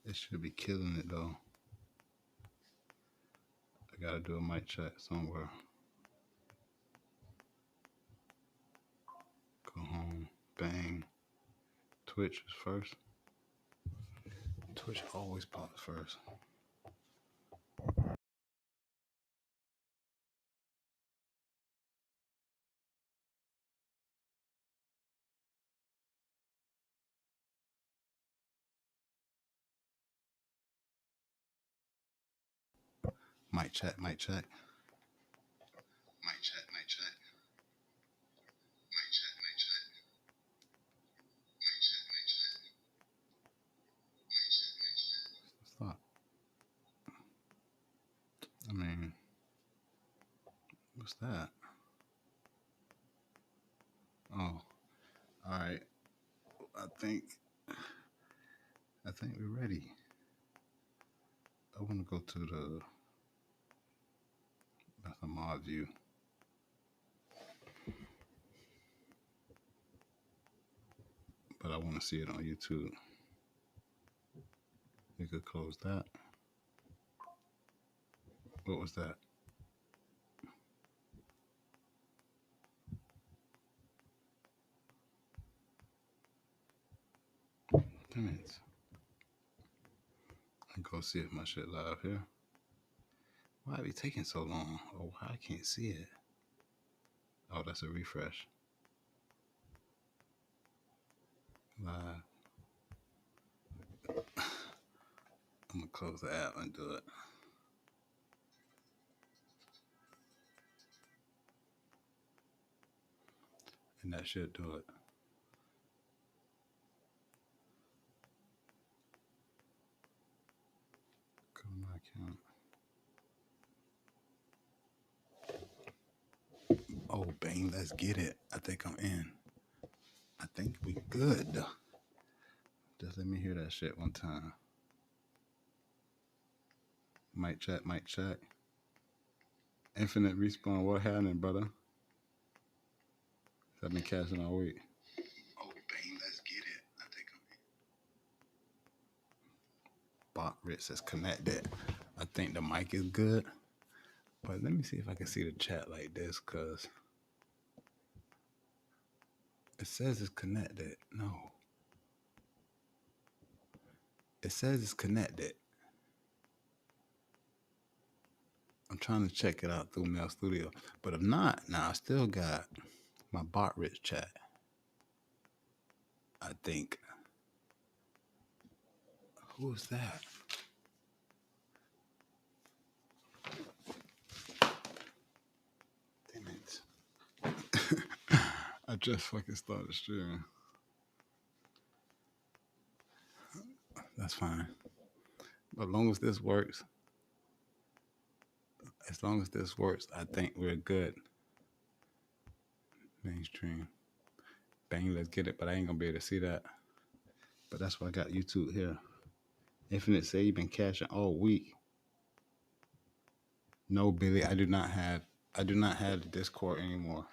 It should be killing it though. I gotta do a mic check somewhere. Go home. Bang. Twitch is first. Twitch always pops first. Mic check, mic check. Mic check, mic check. Mic check, mic check. Mic check, mic check. Mic check, mic check. Stop. I mean, what's that? Oh, all right. I think we're ready. I want to go to the that's a mod view. But I want to see it on YouTube. You could close that. What was that? Damn it. I go see if my shit live here. Why it be taking so long? Oh, why I can't see it? Oh, that's a refresh. Live. I'm gonna close the app and do it. And that should do it. Go to my account. Oh, bang, let's get it. I think I'm in. I think we good. Just let me hear that shit one time. Mic check, mic check. Infinite respawn, what happening, brother? I've been catching all week. Oh, bang, let's get it. I think I'm in. Bot Ritz is connected. I think the mic is good. But let me see if I can see the chat like this, because it says it's connected. No. It says it's connected. I'm trying to check it out through Mail Studio. But if not, now I still got my Bot Rich chat. I think. Who is that? Damn it. I just fucking started streaming. That's fine. But as long as this works, I think we're good. Mainstream. Bang, let's get it. But I ain't gonna be able to see that. But that's why I got YouTube here. Infinite say you've been cashing all week. No, Billy, I do not have the Discord anymore.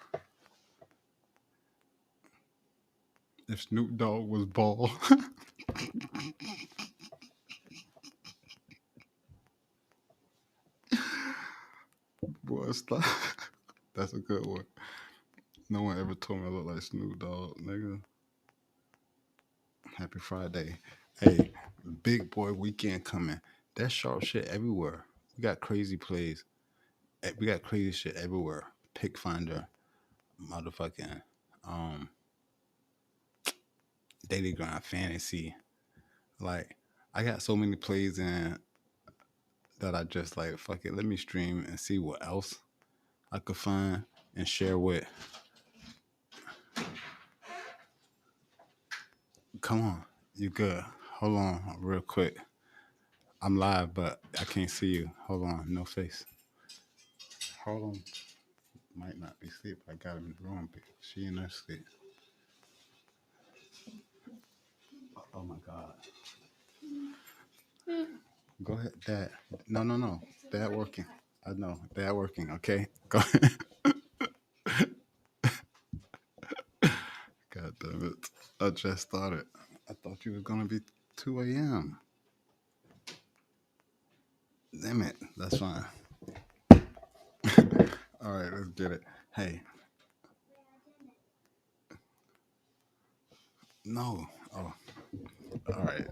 If Snoop Dogg was bald. Boy, stop. That's a good one. No one ever told me I look like Snoop Dogg, nigga. Happy Friday. Hey, big boy weekend coming. That sharp shit everywhere. We got crazy plays. We got crazy shit everywhere. Pick Finder, motherfucking Daily Grind Fantasy. Like, I got so many plays in that I just like, fuck it, let me stream and see what else I could find and share with. Come on, you good. Hold on real quick. I'm live, but I can't see you. Hold on, no face. Hold on. Might not be asleep. I got him in the room. She in her sleep. Oh my God. Go ahead, Dad. No. Dad working. I know. Dad working, okay? Go ahead. God damn it. I just started. I thought you was going to be 2 a.m. Damn it. That's fine. All right, let's get it. Hey, no. Oh, all right.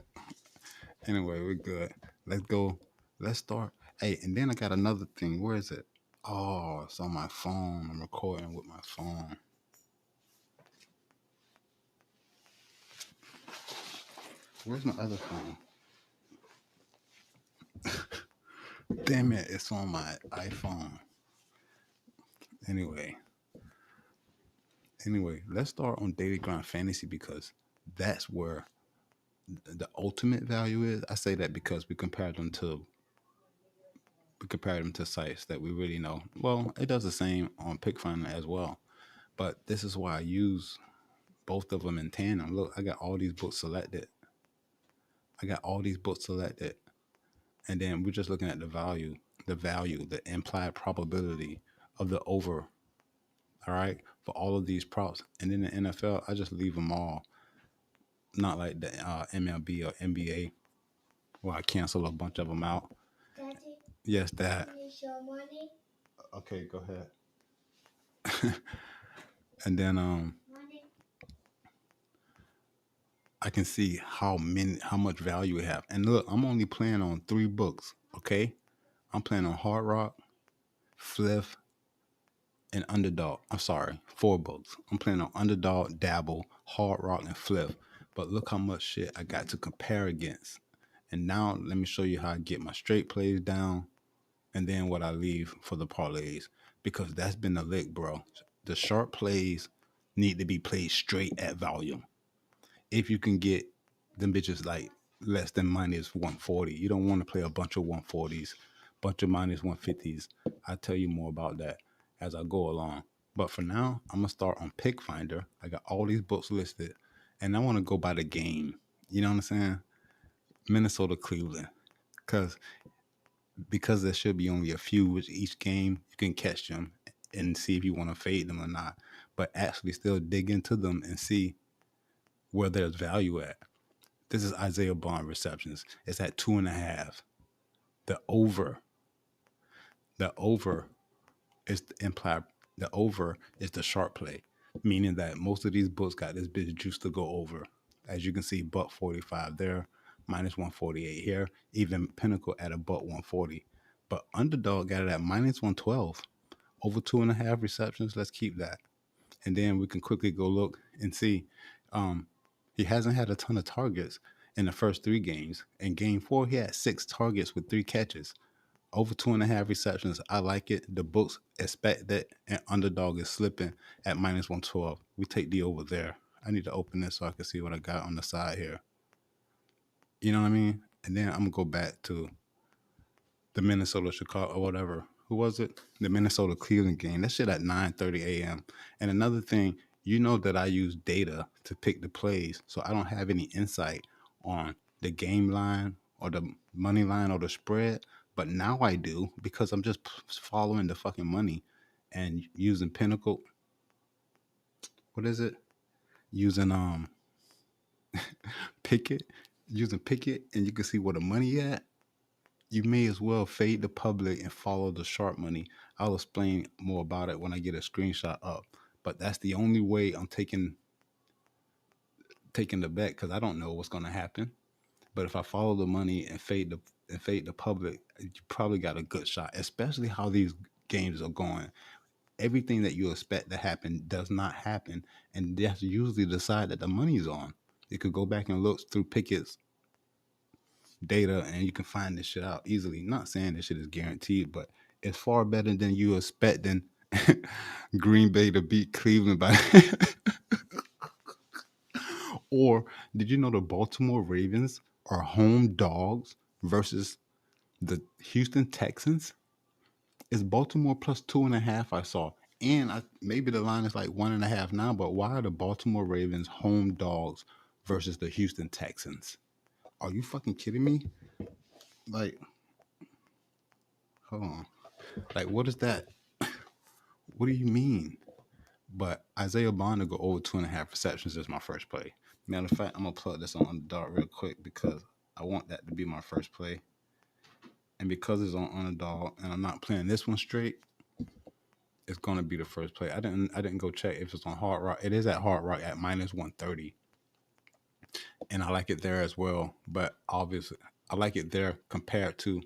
Anyway, we're good. Let's go. Let's start. Hey, and then I got another thing. Where is it? Oh, it's on my phone. I'm recording with my phone. Where's my other phone? Damn it, it's on my iPhone. Anyway, let's start on Daily Grind Fantasy because that's where the ultimate value is. I say that because we compare them to sites that we really know. Well, it does the same on PickFinder as well. But this is why I use both of them in tandem. Look, I got all these books selected. And then we're just looking at the implied probability of the over. All right, for all of these props. And then the NFL, I just leave them all, not like the MLB or NBA, where I cancel a bunch of them out. Daddy, yes, Dad. Can you show money? Okay, go ahead. And then money. I can see how much value we have. And look, I'm only playing on 3 books. Okay, I'm playing on Hard Rock, Fliff, and Underdog. I'm sorry, 4 books. I'm playing on Underdog, Dabble, Hard Rock, and Fliff. But look how much shit I got to compare against. And now let me show you how I get my straight plays down and then what I leave for the parlays. Because that's been the lick, bro. The sharp plays need to be played straight at volume. If you can get them bitches like less than minus 140. You don't want to play a bunch of 140s, bunch of minus 150s. I'll tell you more about that as I go along. But for now, I'm going to start on Pick Finder. I got all these books listed, and I want to go by the game. You know what I'm saying? Minnesota, Cleveland. Because there should be only a few with each game, you can catch them and see if you want to fade them or not. But actually still dig into them and see where there's value at. This is Isaiah Bond receptions. It's at 2.5. The over, the over is the implied. The over is the sharp play, meaning that most of these books got this bitch juice to go over. As you can see, buck 45 there, minus 148 here. Even Pinnacle at a buck 140, but Underdog got it at minus 112. Over 2.5 receptions. Let's keep that, and then we can quickly go look and see. He hasn't had a ton of targets in the first 3 games. In game 4, he had 6 targets with 3 catches. Over 2.5 receptions. I like it. The books expect that, and Underdog is slipping at minus 112. We take the over there. I need to open this so I can see what I got on the side here. You know what I mean? And then I'm going to go back to the Minnesota Chicago or whatever. Who was it? The Minnesota Cleveland game. That shit at 9:30 a.m. And another thing, you know that I use data to pick the plays, so I don't have any insight on the game line or the money line or the spread. But now I do because I'm just following the fucking money and using Pinnacle. What is it? Using Picket, using Picket, and you can see where the money at. You may as well fade the public and follow the sharp money. I'll explain more about it when I get a screenshot up. But that's the only way I'm taking the bet because I don't know what's going to happen. But if I follow the money and fade the public, you probably got a good shot. Especially how these games are going. Everything that you expect to happen does not happen, and that's usually the side that the money's on. You could go back and look through Pickett's data and you can find this shit out easily. Not saying this shit is guaranteed, but it's far better than you expecting Green Bay to beat Cleveland by. Or did you know the Baltimore Ravens are home dogs versus the Houston Texans? It's Baltimore plus 2.5. I saw, and maybe the line is like 1.5 now. But why are the Baltimore Ravens home dogs versus the Houston Texans? Are you fucking kidding me? Like, hold on. Like, what is that? What do you mean? But Isaiah Bond to go over 2.5 receptions is my first play. Matter of fact, I'm gonna plug this on Underdog real quick because I want that to be my first play. And because it's on Underdog and I'm not playing this one straight, it's gonna be the first play. I didn't go check if it's on Hard Rock. It is at Hard Rock at -130. And I like it there as well. But obviously I like it there compared to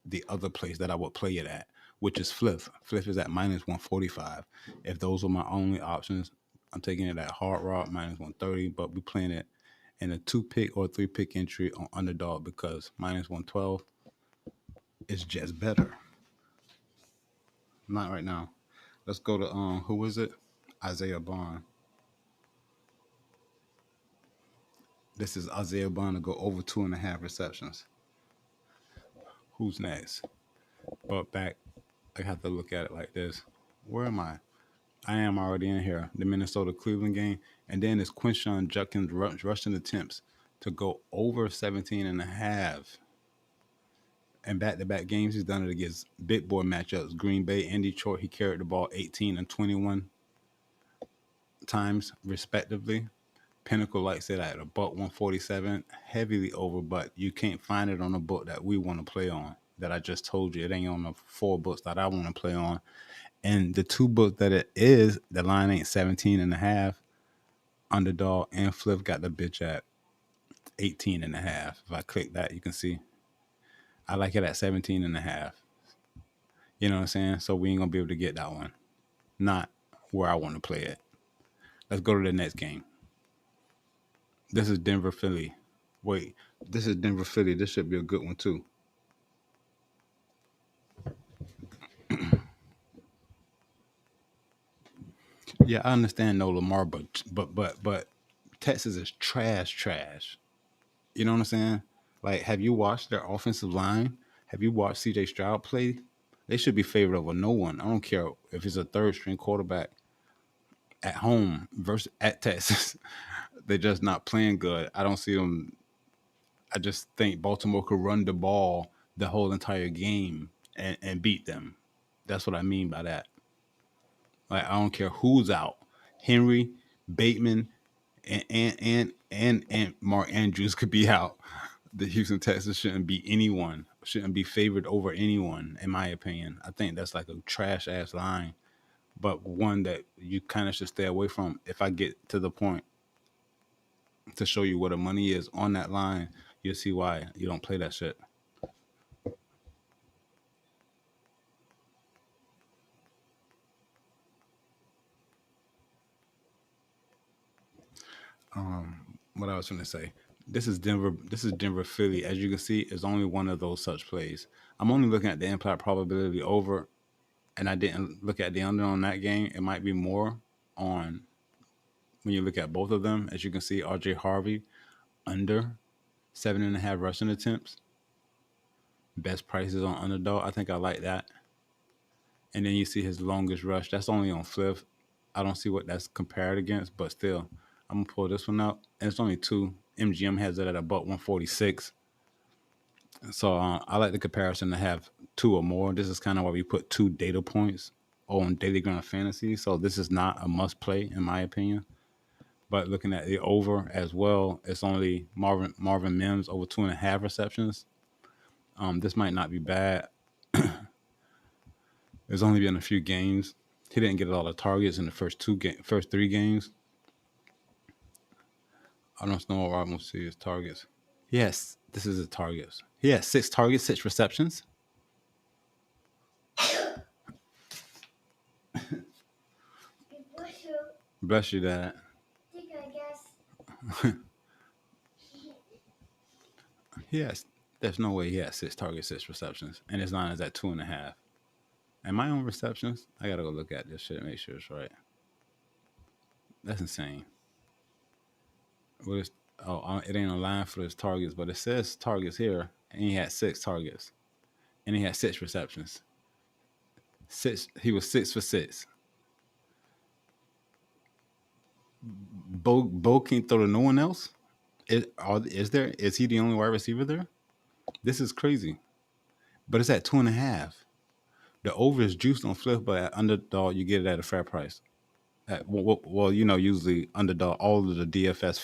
the other place that I would play it at, which is Flip. Flip is at -145. If those are my only options, I'm taking it at Hard Rock -130, but we playing it in a 2-pick or 3-pick entry on Underdog because -112 is just better. Not right now. Let's go to who is it? Isaiah Bond. This is Isaiah Bond to go over 2.5 receptions. Who's next? But back, I have to look at it like this. Where am I? I am already in here. The Minnesota Cleveland game. And then it's Quinshawn Judkins rushing attempts to go over 17.5. And back-to-back games, he's done it against big boy matchups. Green Bay and Detroit, he carried the ball 18 and 21 times, respectively. Pinnacle likes it at a buck 147, heavily over, but you can't find it on the book that we want to play on. That I just told you, it ain't on the 4 books that I want to play on. And the 2 books that it is, the line ain't 17.5. Underdog and Flip got the bitch at 18.5. If I click that, you can see I like it at 17.5. You know what I'm saying? So we ain't gonna be able to get that one. Not where I want to play it. Let's go to the next game. This is Denver Philly. Wait, this is Denver Philly. This should be a good one too. Yeah, I understand no Lamar, but Texas is trash. You know what I'm saying? Like, have you watched their offensive line? Have you watched CJ Stroud play? They should be favored over no one. I don't care if it's a third string quarterback at home versus at Texas. They're just not playing good. I don't see them. I just think Baltimore could run the ball the whole entire game and beat them. That's what I mean by that. Like, I don't care who's out. Henry, Bateman, and Mark Andrews could be out. The Houston Texans shouldn't be anyone. Shouldn't be favored over anyone, in my opinion. I think that's like a trash ass line, but one that you kind of should stay away from. If I get to the point to show you what the money is on that line, you'll see why you don't play that shit. What I was going to say. This is Denver. This is Denver Philly. As you can see, it's only one of those such plays. I'm only looking at the implied probability over, and I didn't look at the under on that game. It might be more on when you look at both of them. As you can see, RJ Harvey under 7.5 rushing attempts. Best prices on Underdog. I think I like that. And then you see his longest rush. That's only on Flip. I don't see what that's compared against, but still, I'm gonna pull this one out. And it's only 2. MGM has it at about 146. So I like the comparison to have 2 or more. This is kind of why we put 2 data points on Daily Ground Fantasy. So this is not a must play in my opinion. But looking at the over as well, it's only Marvin Mims over 2.5 receptions. This might not be bad. There's only been a few games. He didn't get a lot of targets in the first 3 games. I don't know where I'm gonna see his targets. Yes, this is his targets. He has 6 targets, 6 receptions. Bless you, Dad. Yes, there's no way he has 6 targets, 6 receptions, and his line is at 2.5. Am I on receptions? I gotta go look at this shit and make sure it's right. That's insane. What is? Oh, it ain't a line for his targets, but it says targets here, and he had 6 targets, and he had 6 receptions. 6. He was 6 for 6. Bo can't throw to no one else. Is he the only wide receiver there? This is crazy. But it's at 2.5. The over is juiced on Flip, but at Underdog you get it at a fair price. Well, usually Underdog, all of the DFS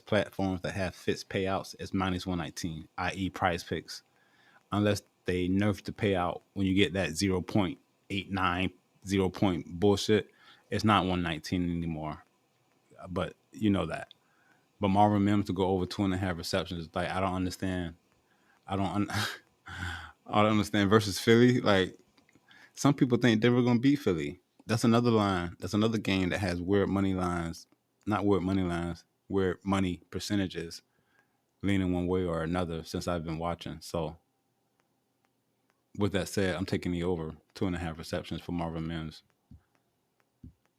platforms that have fits payouts is -119, i.e. Prize Picks. unless they nerf the payout when you get that 0.89 0 point bullshit. It's not 119 anymore. But you know that. But Marvin Mims to go over 2.5 receptions, like I don't understand. I don't. I don't understand versus Philly. Like some people think Denver gonna beat Philly. That's another line. That's another game that has weird money lines. Not weird money lines. Weird money percentages leaning one way or another since I've been watching. So with that said, I'm taking the over 2.5 receptions for Marvin Mims.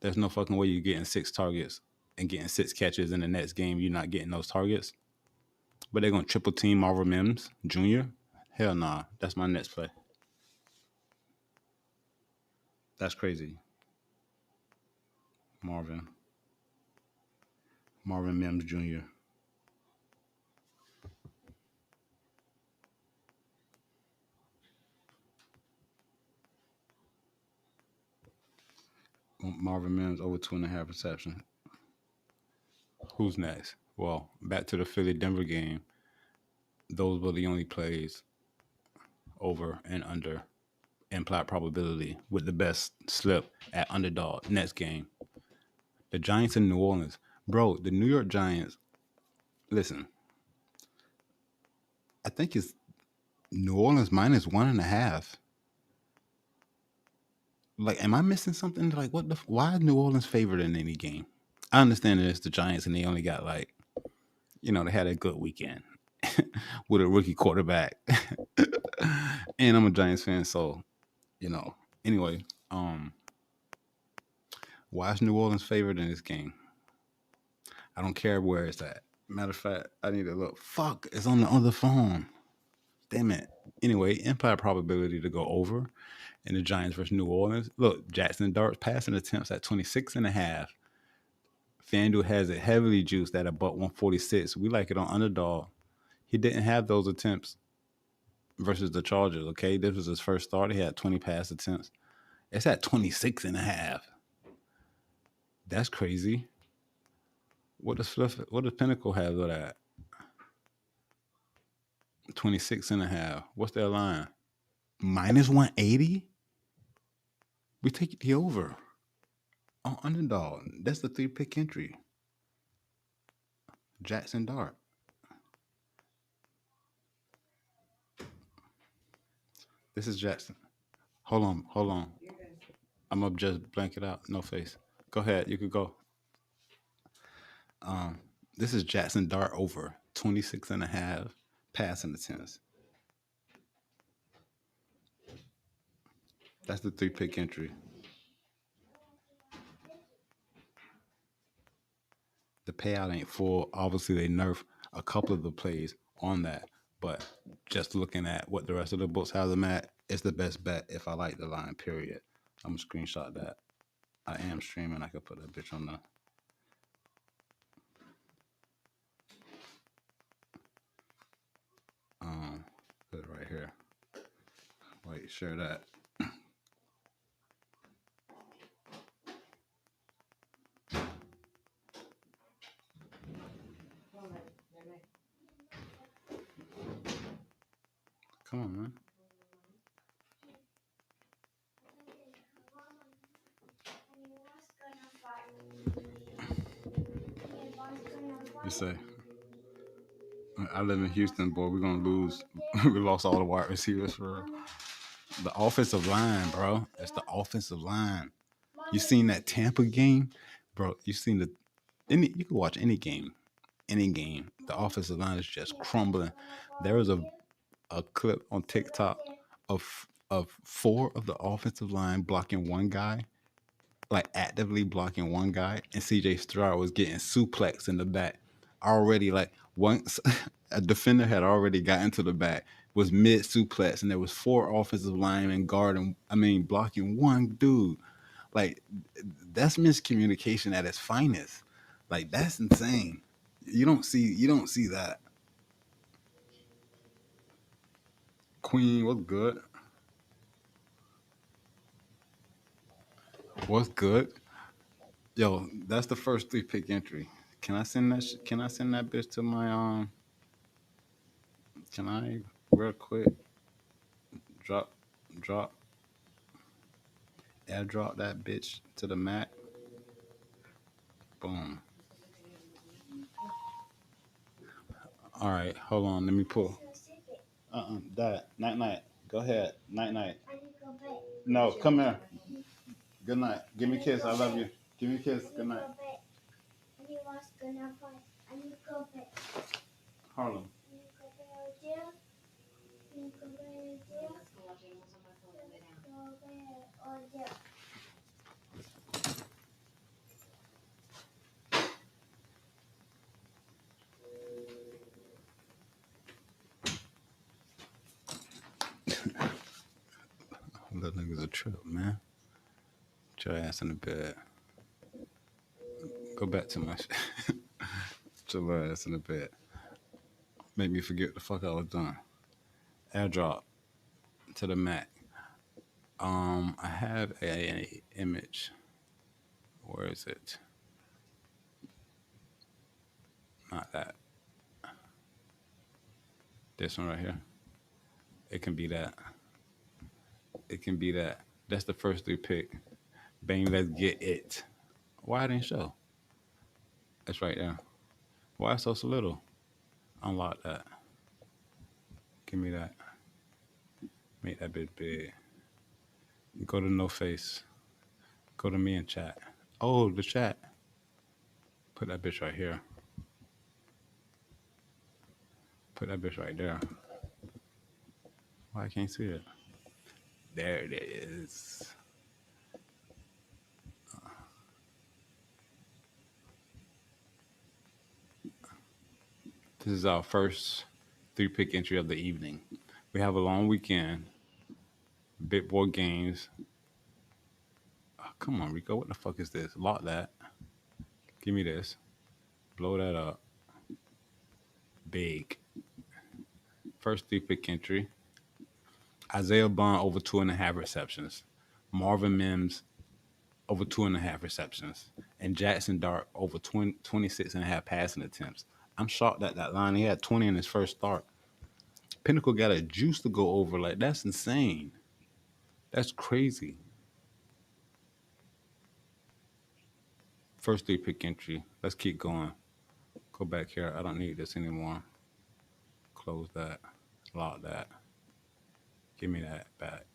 There's no fucking way you're getting 6 targets and getting 6 catches in the next game. You're not getting those targets. But they're gonna triple team Marvin Mims Jr. Hell nah. That's my next play. That's crazy. Marvin. Marvin Mims Jr. Marvin Mims over 2.5 receptions. Who's next? Well, back to the Philly Denver game. Those were the only plays over and under implied probability with the best slip at Underdog next game. The Giants in New Orleans. Bro, the New York Giants, listen, I think it's New Orleans minus 1.5. Like, am I missing something? Like, why is New Orleans favored in any game? I understand that it's the Giants and they only got like, they had a good weekend with a rookie quarterback. And I'm a Giants fan, so, you know. Anyway, why is New Orleans favored in this game? I don't care where it's at. Matter of fact, I need to look. Fuck, it's on the other phone. Damn it. Anyway, implied probability to go over in the Giants versus New Orleans. Look, Jackson Dart's passing attempts at 26.5. FanDuel has it heavily juiced at about 146. We like it on Underdog. He didn't have those attempts versus the Chargers, okay? This was his first start. He had 20 pass attempts. It's at 26.5. That's crazy. What does Pinnacle have of that? 26.5. What's their line? Minus 180? We take the over on Underdog. That's the 3-pick entry. Jackson Dart. This is Jackson. Hold on. I'm gonna just blank it out. No face. Go ahead. You could go. This is Jackson Dart over 26.5 passing attempts. That's the 3-pick entry. The payout ain't full. Obviously, they nerf a couple of the plays on that, but just looking at what the rest of the books have them at, it's the best bet if I like the line. Period. I'm gonna screenshot that. I am streaming. I could put that bitch on the. Put it right here. Wait, share that. Come on, man. You say, I live in Houston, boy. We're gonna lose. We lost all the wide receivers for the offensive line, bro. It's the offensive line. You seen that Tampa game, bro? You seen you can watch any game. Any game. The offensive line is just crumbling. There was a clip on TikTok of 4 of the offensive line blocking one guy, like actively blocking one guy, and CJ Stroud was getting suplexed in the back. Already, like once a defender had already gotten to the back, was mid suplex, and there was 4 offensive linemen blocking one dude. Like that's miscommunication at its finest. Like that's insane. You don't see that. Queen, what's good? What's good? Yo, that's the first 3-pick entry. Can I send that? Can I send that bitch to my Can I real quick? Drop, drop, airdrop that bitch to the Mac. Boom. All right, hold on. Let me pull. That. Night night. Go ahead. Night night. No, come here. Good night. Give me a kiss. I love you. Give me a kiss. Good night. Harlem. Little nigga's a trip, man. Get your ass in the bed. Go back to my shit. Get your ass in the bed. Make me forget what the fuck I was doing. Airdrop to the Mac. I have a image. Where is it? Not that. This one right here. It can be that. It can be that. That's the first 3 pick. Bang, let's get it. Why it didn't show? It's right there. Why so little? Unlock that. Give me that. Make that bitch big. Go to no face. Go to me and chat. Oh, the chat. Put that bitch right here. Put that bitch right there. Why I can't see it? There it is. This is our first 3 pick entry of the evening. We have a long weekend. Big boy games. Oh, come on, Rico. What the fuck is this? Lock that. Give me this. Blow that up. Big. First 3 pick entry. Isaiah Bond over 2.5 receptions. Marvin Mims over 2.5 receptions. And Jackson Dart over 26.5 passing attempts. I'm shocked at that line. He had 20 in his first start. Pinnacle got a juice to go over. Like, that's insane. That's crazy. First 3 pick entry. Let's keep going. Go back here. I don't need this anymore. Close that. Lock that. Give me that back.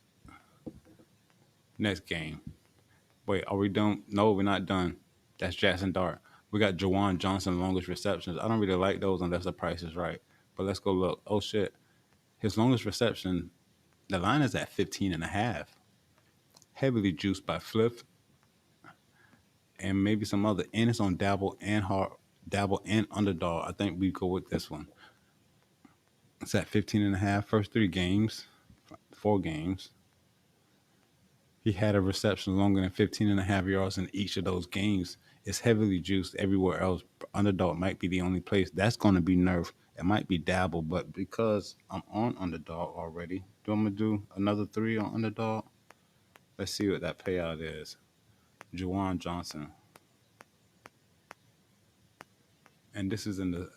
Next game. Wait, are we done? No, we're not done. That's Jackson Dart. We got Jawan Johnson, longest receptions. I don't really like those unless the price is right. But let's go look. Oh, shit. His longest reception, the line is at 15.5. Heavily juiced by Fliff and maybe some other. And it's on Dabble and Underdog. I think we go with this one. It's at 15.5. First 3 games, 4 games. He had a reception longer than 15.5 yards in each of those games. It's heavily juiced everywhere else. Underdog might be the only place. That's going to be nerfed. It might be Dabble, but because I'm on Underdog already, do I'm going to do another 3 on Underdog? Let's see what that payout is. Jawan Johnson. And this is in the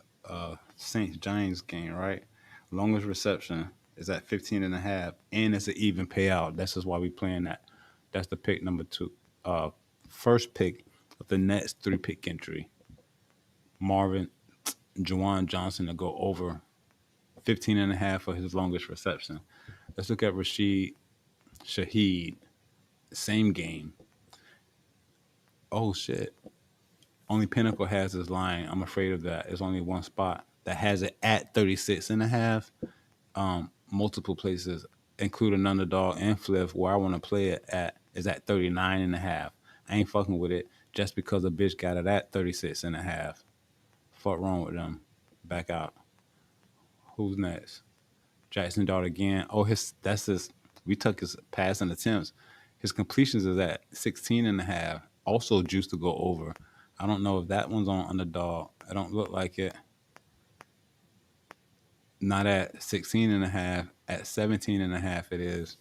Saints Giants game, right? Longest reception is at 15.5, and it's an even payout. That's just why we playing that. That's the pick number 2. First pick of the next 3 pick entry. Jawan Johnson to go over 15.5 for his longest reception. Let's look at Rashid Shaheed. Same game. Oh shit. Only Pinnacle has this line. I'm afraid of that. It's only one spot that has it at 36.5. Multiple places, including Underdog and Fliff, where I want to play it at, is at 39.5. I ain't fucking with it just because a bitch got it at 36.5. Fuck wrong with them. Back out. Who's next? Jackson Dart again. Oh, we took his passing attempts. His completions is at 16.5. Also juice to go over. I don't know if that one's on Underdog. I don't look like it. Not at 16.5. At 17.5 it is.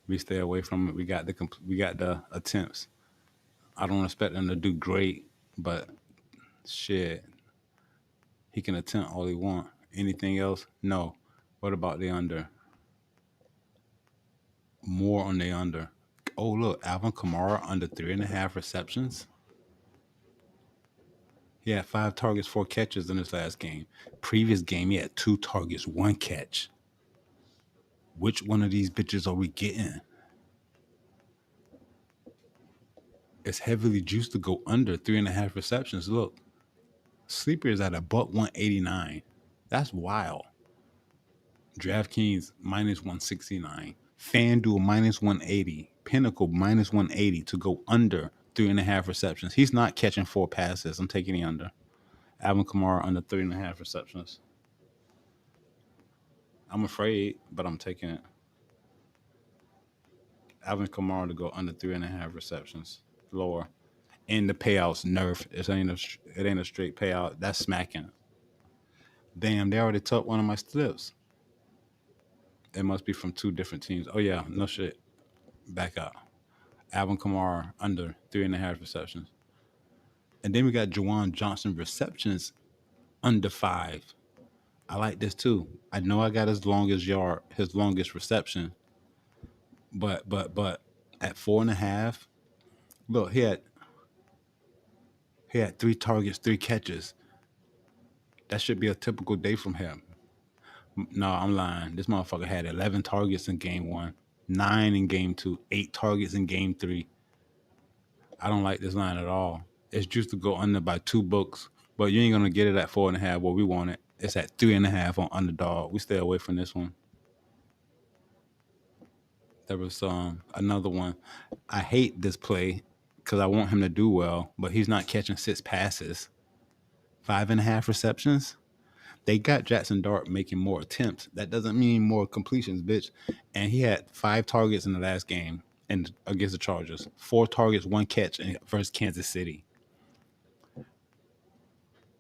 We stay away from it. We got the attempts. I don't expect him to do great, but shit, he can attempt all he want. Anything else? No. What about the under? more on the under. Oh, look, Alvin Kamara under 3.5 receptions. He had 5 targets, 4 catches in his last game. Previous game, he had 2 targets, 1 catch. Which one of these bitches are we getting? It's heavily juiced to go under 3.5 receptions. Look, Sleeper is at a $189. That's wild. DraftKings minus 169. FanDuel minus 180. Pinnacle minus 180 to go under 3.5 receptions. He's not catching 4 passes. I'm taking the under. Alvin Kamara under 3.5 receptions. I'm afraid, but I'm taking it. Alvin Kamara to go under 3.5 receptions. Lower. And the payouts nerf. It ain't a straight payout. That's smacking. Damn, they already took one of my slips. It must be from 2 different teams. Oh yeah, no shit. Back up. Alvin Kamara under 3.5 receptions. And then we got Juwan Johnson receptions under 5. I like this too. I know I got his longest reception. But at 4.5, look, he had 3 targets, 3 catches. That should be a typical day from him. No, I'm lying. This motherfucker had 11 targets in game 1, 9 in game 2, 8 targets in game 3. I don't like this line at all. It's just to go under by 2 books, but you ain't gonna get it at 4.5 where we want it. It's at 3.5 on Underdog. We stay away from this one. There was another one. I hate this play because I want him to do well, but he's not catching 6 passes. 5.5 receptions. They got Jackson Dart making more attempts. That doesn't mean more completions, bitch. And he had 5 targets in the last game and against the Chargers. 4 targets, 1 catch versus Kansas City.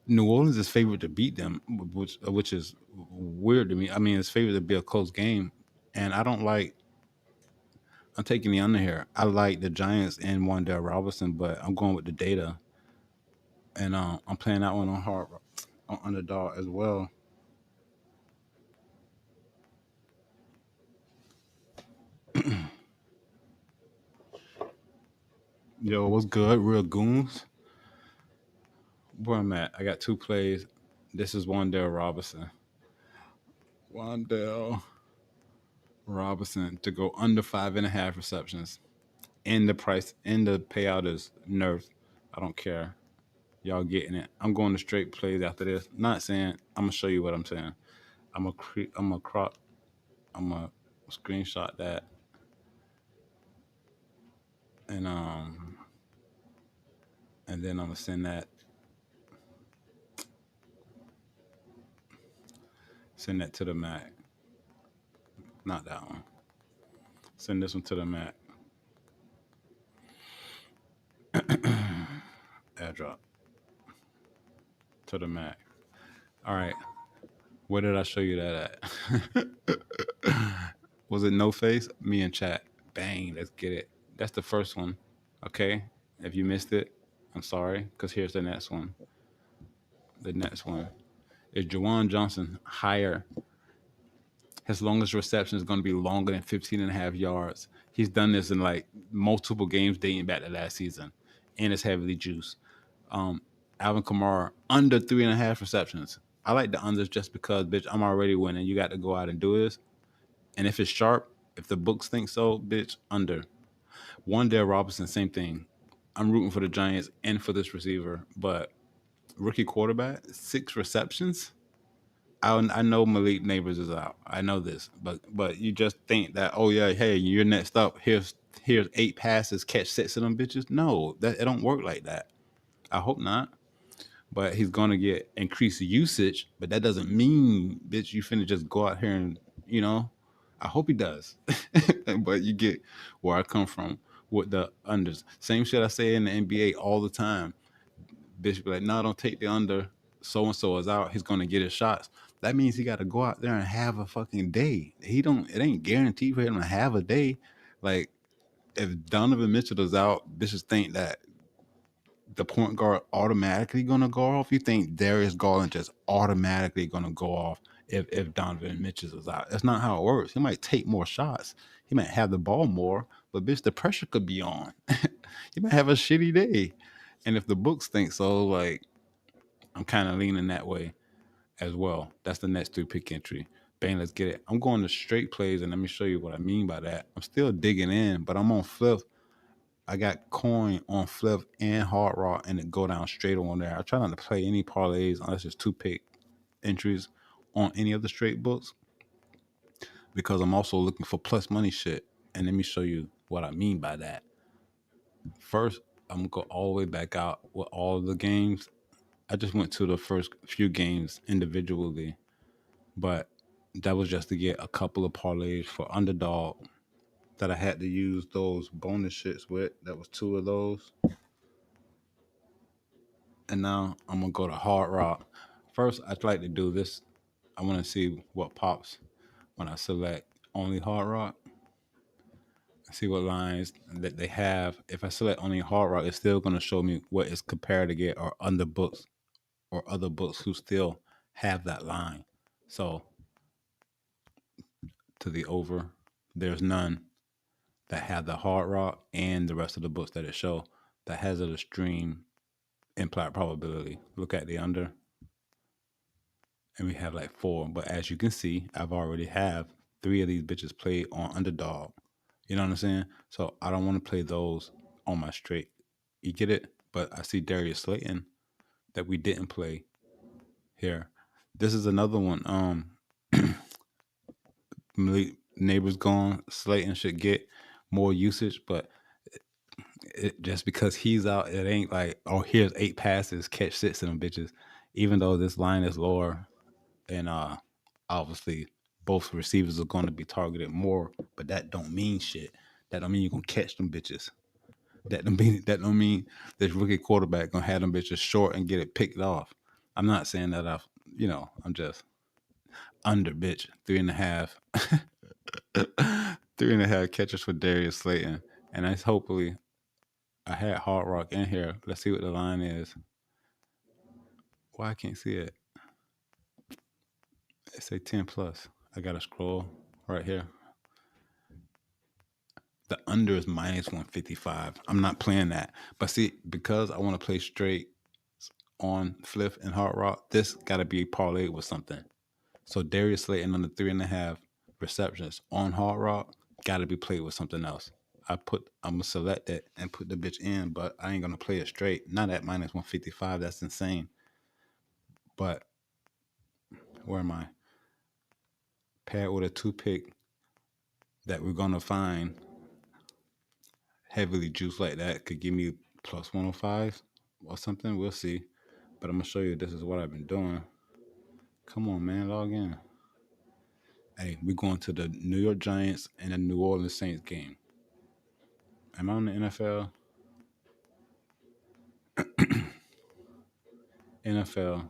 New Orleans is favored to beat them, which is weird to me. I mean, it's favored to be a close game, and I don't like. I'm taking the under here. I like the Giants and Wan'Dale Robinson, but I'm going with the data, and I'm playing that one on Underdog as well. Yo, what's good, real goons? Where I'm at, I got 2 plays. This is Wan'Dale Robinson. Wan'Dale Robinson to go under 5.5 receptions. And the price and the payout is nerfed. I don't care. Y'all getting it. I'm going to straight plays after this. Not saying I'm gonna show you what I'm saying. I'm a screenshot that and then I'm gonna send that to the Mac. Not that one. Send this one to the Mac. AirDrop to the Mac. All right. Where did I show you that at? Was it No Face? Me and chat. Bang. Let's get it. That's the first one. Okay. If you missed it, I'm sorry. Because here's the next one. The next one is Juwan Johnson higher. His longest reception is going to be longer than 15.5 yards. He's done this in like multiple games dating back to last season. And it's heavily juiced. Alvin Kamara under 3.5 receptions. I like the unders just because, bitch, I'm already winning. You got to go out and do this. And if it's sharp, if the books think so, bitch, under. Wan'Dale Robinson, same thing. I'm rooting for the Giants and for this receiver, but rookie quarterback, 6 receptions. I know Malik Neighbors is out. I know this, but you just think that, oh yeah, hey, you're next up. Here's 8 passes, catch 6 of them bitches. No, that it don't work like that. I hope not. But he's gonna get increased usage, but that doesn't mean, bitch, you finna just go out here and, I hope he does. But you get where I come from with the unders. Same shit I say in the NBA all the time. Bitch be like, no, don't take the under. So and so is out. He's gonna get his shots. That means he got to go out there and have a fucking day. It ain't guaranteed for him to have a day. Like if Donovan Mitchell is out, bitches think that the point guard automatically gonna go off. You think Darius Garland just automatically gonna go off if Donovan Mitchell is out? That's not how it works. He might take more shots. He might have the ball more, but bitch, the pressure could be on. He might have a shitty day. And if the books think so, like, I'm kind of leaning that way as well. That's the next 3-pick entry. Bang, let's get it. I'm going to straight plays, and let me show you what I mean by that. I'm still digging in, but I'm on flip. I got coin on flip and hard rock, and it go down straight on there. I try not to play any parlays unless it's 2-pick entries on any of the straight books, because I'm also looking for plus money shit. And let me show you what I mean by that. First, I'm gonna go all the way back out with all of the games. I just went to the first few games individually, but that was just to get a couple of parlays for Underdog that I had to use those bonus shits with. That was 2 of those. And now I'm gonna go to Hard Rock. First, I'd like to do this. I want to see what pops when I select only Hard Rock. See what lines that they have. If I select only Hard Rock, it's still gonna show me what is compared to get or under books or other books who still have that line. So to the over, there's none that have the Hard Rock and the rest of the books that it show that has a stream implied probability. Look at the under, and we have like 4. But as you can see, I've already have 3 of these bitches played on Underdog. You know what I'm saying? So I don't want to play those on my straight. You get it? But I see Darius Slayton that we didn't play here. This is another one. Neighbors gone. Slayton should get more usage, but just because he's out, it ain't like, oh, here's 8 passes, catch 6 of them bitches. Even though this line is lower, and obviously both receivers are going to be targeted more, but that don't mean shit. That don't mean you're gonna catch them bitches. That don't mean this rookie quarterback gonna have them bitches short and get it picked off. I'm not saying that I'm just under bitch 3.5, 3.5 catches for Darius Slayton, and that's hopefully I had Hard Rock in here. Let's see what the line is. Why I can't see it? It say 10 plus. I gotta scroll right here. The under is minus 155. I'm not playing that. But see, because I want to play straight on Flip and Hard Rock, this got to be parlayed with something. So Darius Slayton on the 3.5 receptions on Hard Rock got to be played with something else. I'm gonna select it and put the bitch in, but I ain't gonna play it straight. Not at minus 155. That's insane. But where am I? Paired with a 2-pick that we're gonna find heavily juiced like that could give me plus 105 or something. We'll see. But I'm gonna show you this is what I've been doing. Come on, man, log in. Hey, we're going to the New York Giants and the New Orleans Saints game. Am I on the NFL? NFL,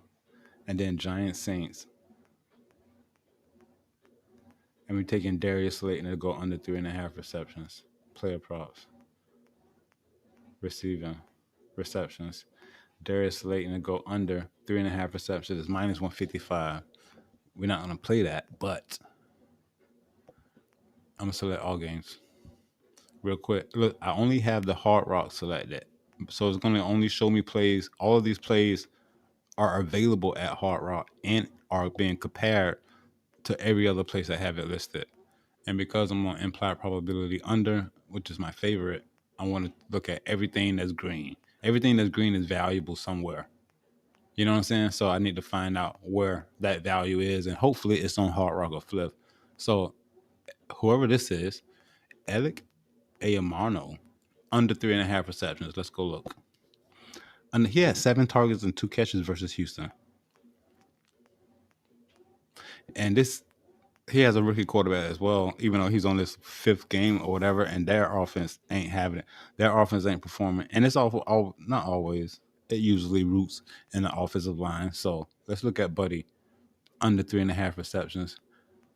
and then Giants Saints. And we're taking Darius Slayton to go under 3.5 receptions. Player props. Receiving receptions. Darius Slayton to go under 3.5 receptions is minus 155. We're not gonna play that, but I'm gonna select all games. Real quick. Look, I only have the Hard Rock selected. So it's gonna only show me plays. All of these plays are available at Hard Rock and are being compared to every other place I have it listed. And because I'm on implied probability under, which is my favorite, I want to look at everything that's green. Everything that's green is valuable somewhere. You know what I'm saying? So I need to find out where that value is, and hopefully it's on Hard Rock or Flip. So whoever this is, Alec Ayamano, under 3.5 receptions. Let's go look. And he had 7 targets and 2 catches versus Houston. And he has a rookie quarterback as well, even though he's on this 5th game or whatever, and their offense ain't having it. Their offense ain't performing. And it's not always. It usually roots in the offensive line. So let's look at Buddy. Under 3.5 receptions.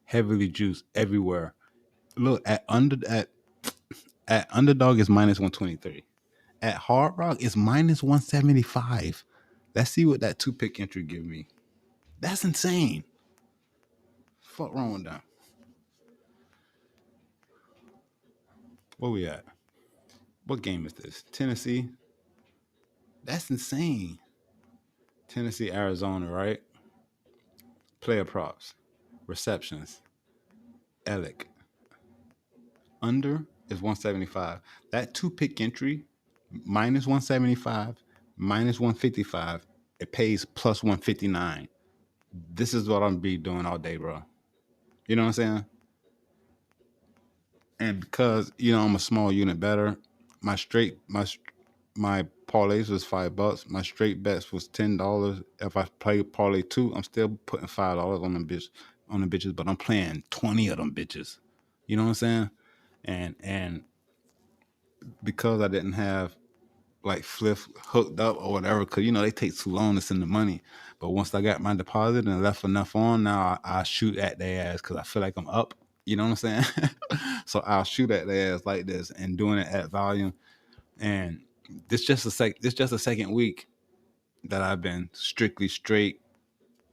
Heavily juiced everywhere. Look, at Underdog is minus 123. At Hard Rock is minus 175. Let's see what that 2-pick entry give me. That's insane. Fuck wrong with that. Where we at? What game is this? Tennessee. That's insane. Tennessee, Arizona, right? Player props, receptions, Alec. Under is 175. That two pick entry, minus 175, minus 155, it pays plus 159. This is what I'm be doing all day, bro. You know what I'm saying? And because I'm a small unit better, my straight my parlays was $5. My straight bets was $10. If I play parlay two, I'm still putting $5 on them bitches, but I'm playing 20 of them bitches. You know what I'm saying? And because I didn't have like Flip hooked up or whatever, because they take too long to send the money. But once I got my deposit and left enough on, now I shoot at their ass because I feel like I'm up. You know what I'm saying? So I'll shoot at their ass like this and doing it at volume. And this just a second week that I've been strictly straight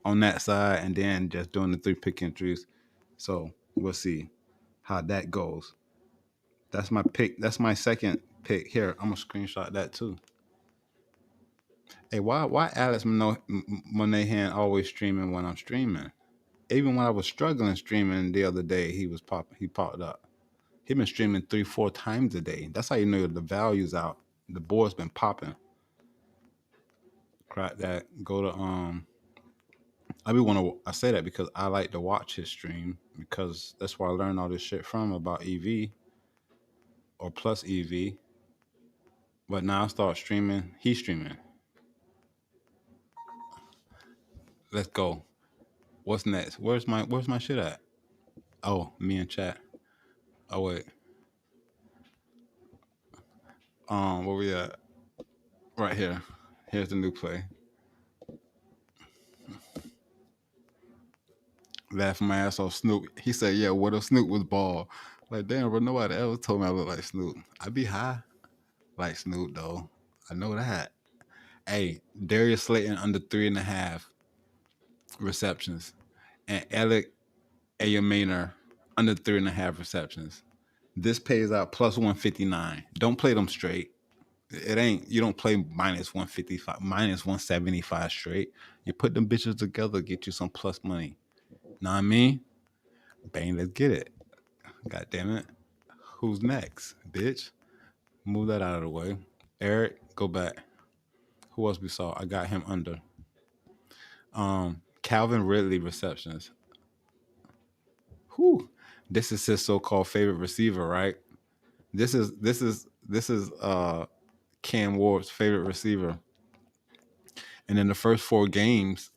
on that side, and then just doing the three pick entries. So we'll see how that goes. That's my pick. That's my second pick. Here, I'm gonna screenshot that too. Hey, why Alex Monahan always streaming when I'm streaming? Even when I was struggling streaming the other day, he popped up. He been streaming 3-4 times a day. That's how you know the value's out. The board's been popping. Crack that. Go to I say that because I like to watch his stream because that's where I learned all this shit from about EV or plus EV. But now I start streaming. He's streaming. Let's go. What's next? Where's my shit at? Oh, me and chat. Oh wait. Where we at? Right here. Here's the new play. Laughing my ass off Snoop. He said, "Yeah, what if Snoop was bald?" Like, damn, bro, nobody ever told me I look like Snoop. I be high like Snoop though. I know that. Hey, Darius Slayton under 3.5 receptions, and Alec Ayaminer under 3.5 receptions. This pays out plus 159. Don't play them straight. It ain't. You don't play minus 155, minus 175 straight. You put them bitches together, get you some plus money. Know what I mean? Bang, let's get it. God damn it. Who's next, bitch? Move that out of the way. Eric, go back. Who else we saw? I got him under. Calvin Ridley receptions. Whew. This is his so-called favorite receiver, right? This is Cam Ward's favorite receiver. And in the first 4 games,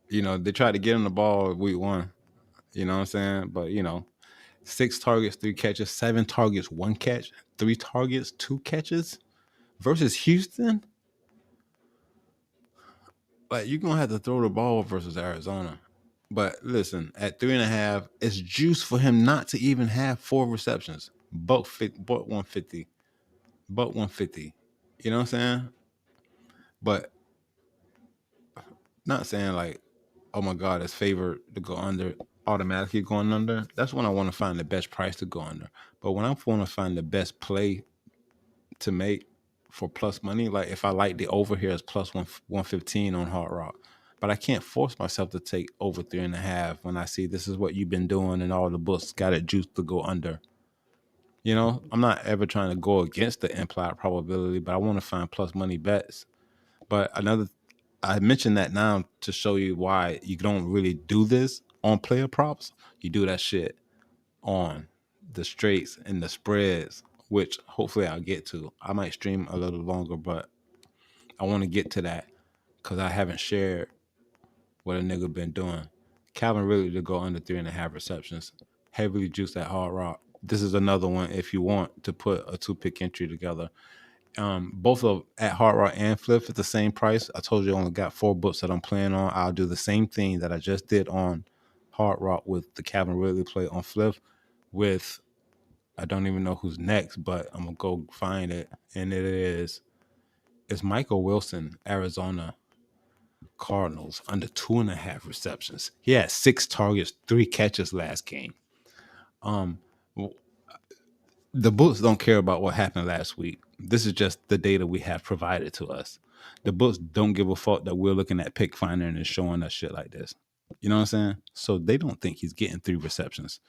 they tried to get him the ball week 1. You know what I'm saying? But 6 targets, 3 catches, 7 targets, 1 catch, 3 targets, 2 catches versus Houston. Like, you're gonna have to throw the ball versus Arizona. But listen, at 3.5, it's juice for him not to even have 4 receptions. Buck 150. Buck 150. You know what I'm saying? But not saying like, oh my God, it's favored to go under, automatically going under. That's when I want to find the best price to go under. But when I want to find the best play to make for plus money, like if I like the over here is plus 115 on Hard Rock, but I can't force myself to take over 3.5 when I see this is what you've been doing and all the books got it juiced to go under. I'm not ever trying to go against the implied probability, but I want to find plus money bets. But I mentioned that now to show you why you don't really do this on player props. You do that shit on the straights and the spreads, which hopefully I'll get to. I might stream a little longer, but I want to get to that because I haven't shared what a nigga been doing. Calvin Ridley to go under 3.5 receptions. Heavily juiced at Hard Rock. This is another one if you want to put a 2-pick entry together. Both of at Hard Rock and Flip at the same price. I told you I only got 4 books that I'm playing on. I'll do the same thing that I just did on Hard Rock with the Calvin Ridley play on Flip with, I don't even know who's next, but I'm gonna go find it. And it's Michael Wilson, Arizona Cardinals, under 2.5 receptions. He had 6 targets, 3 catches last game. The books don't care about what happened last week. This is just the data we have provided to us. The books don't give a fuck that we're looking at Pick Finder and it's showing us shit like this. You know what I'm saying? So they don't think he's getting 3 receptions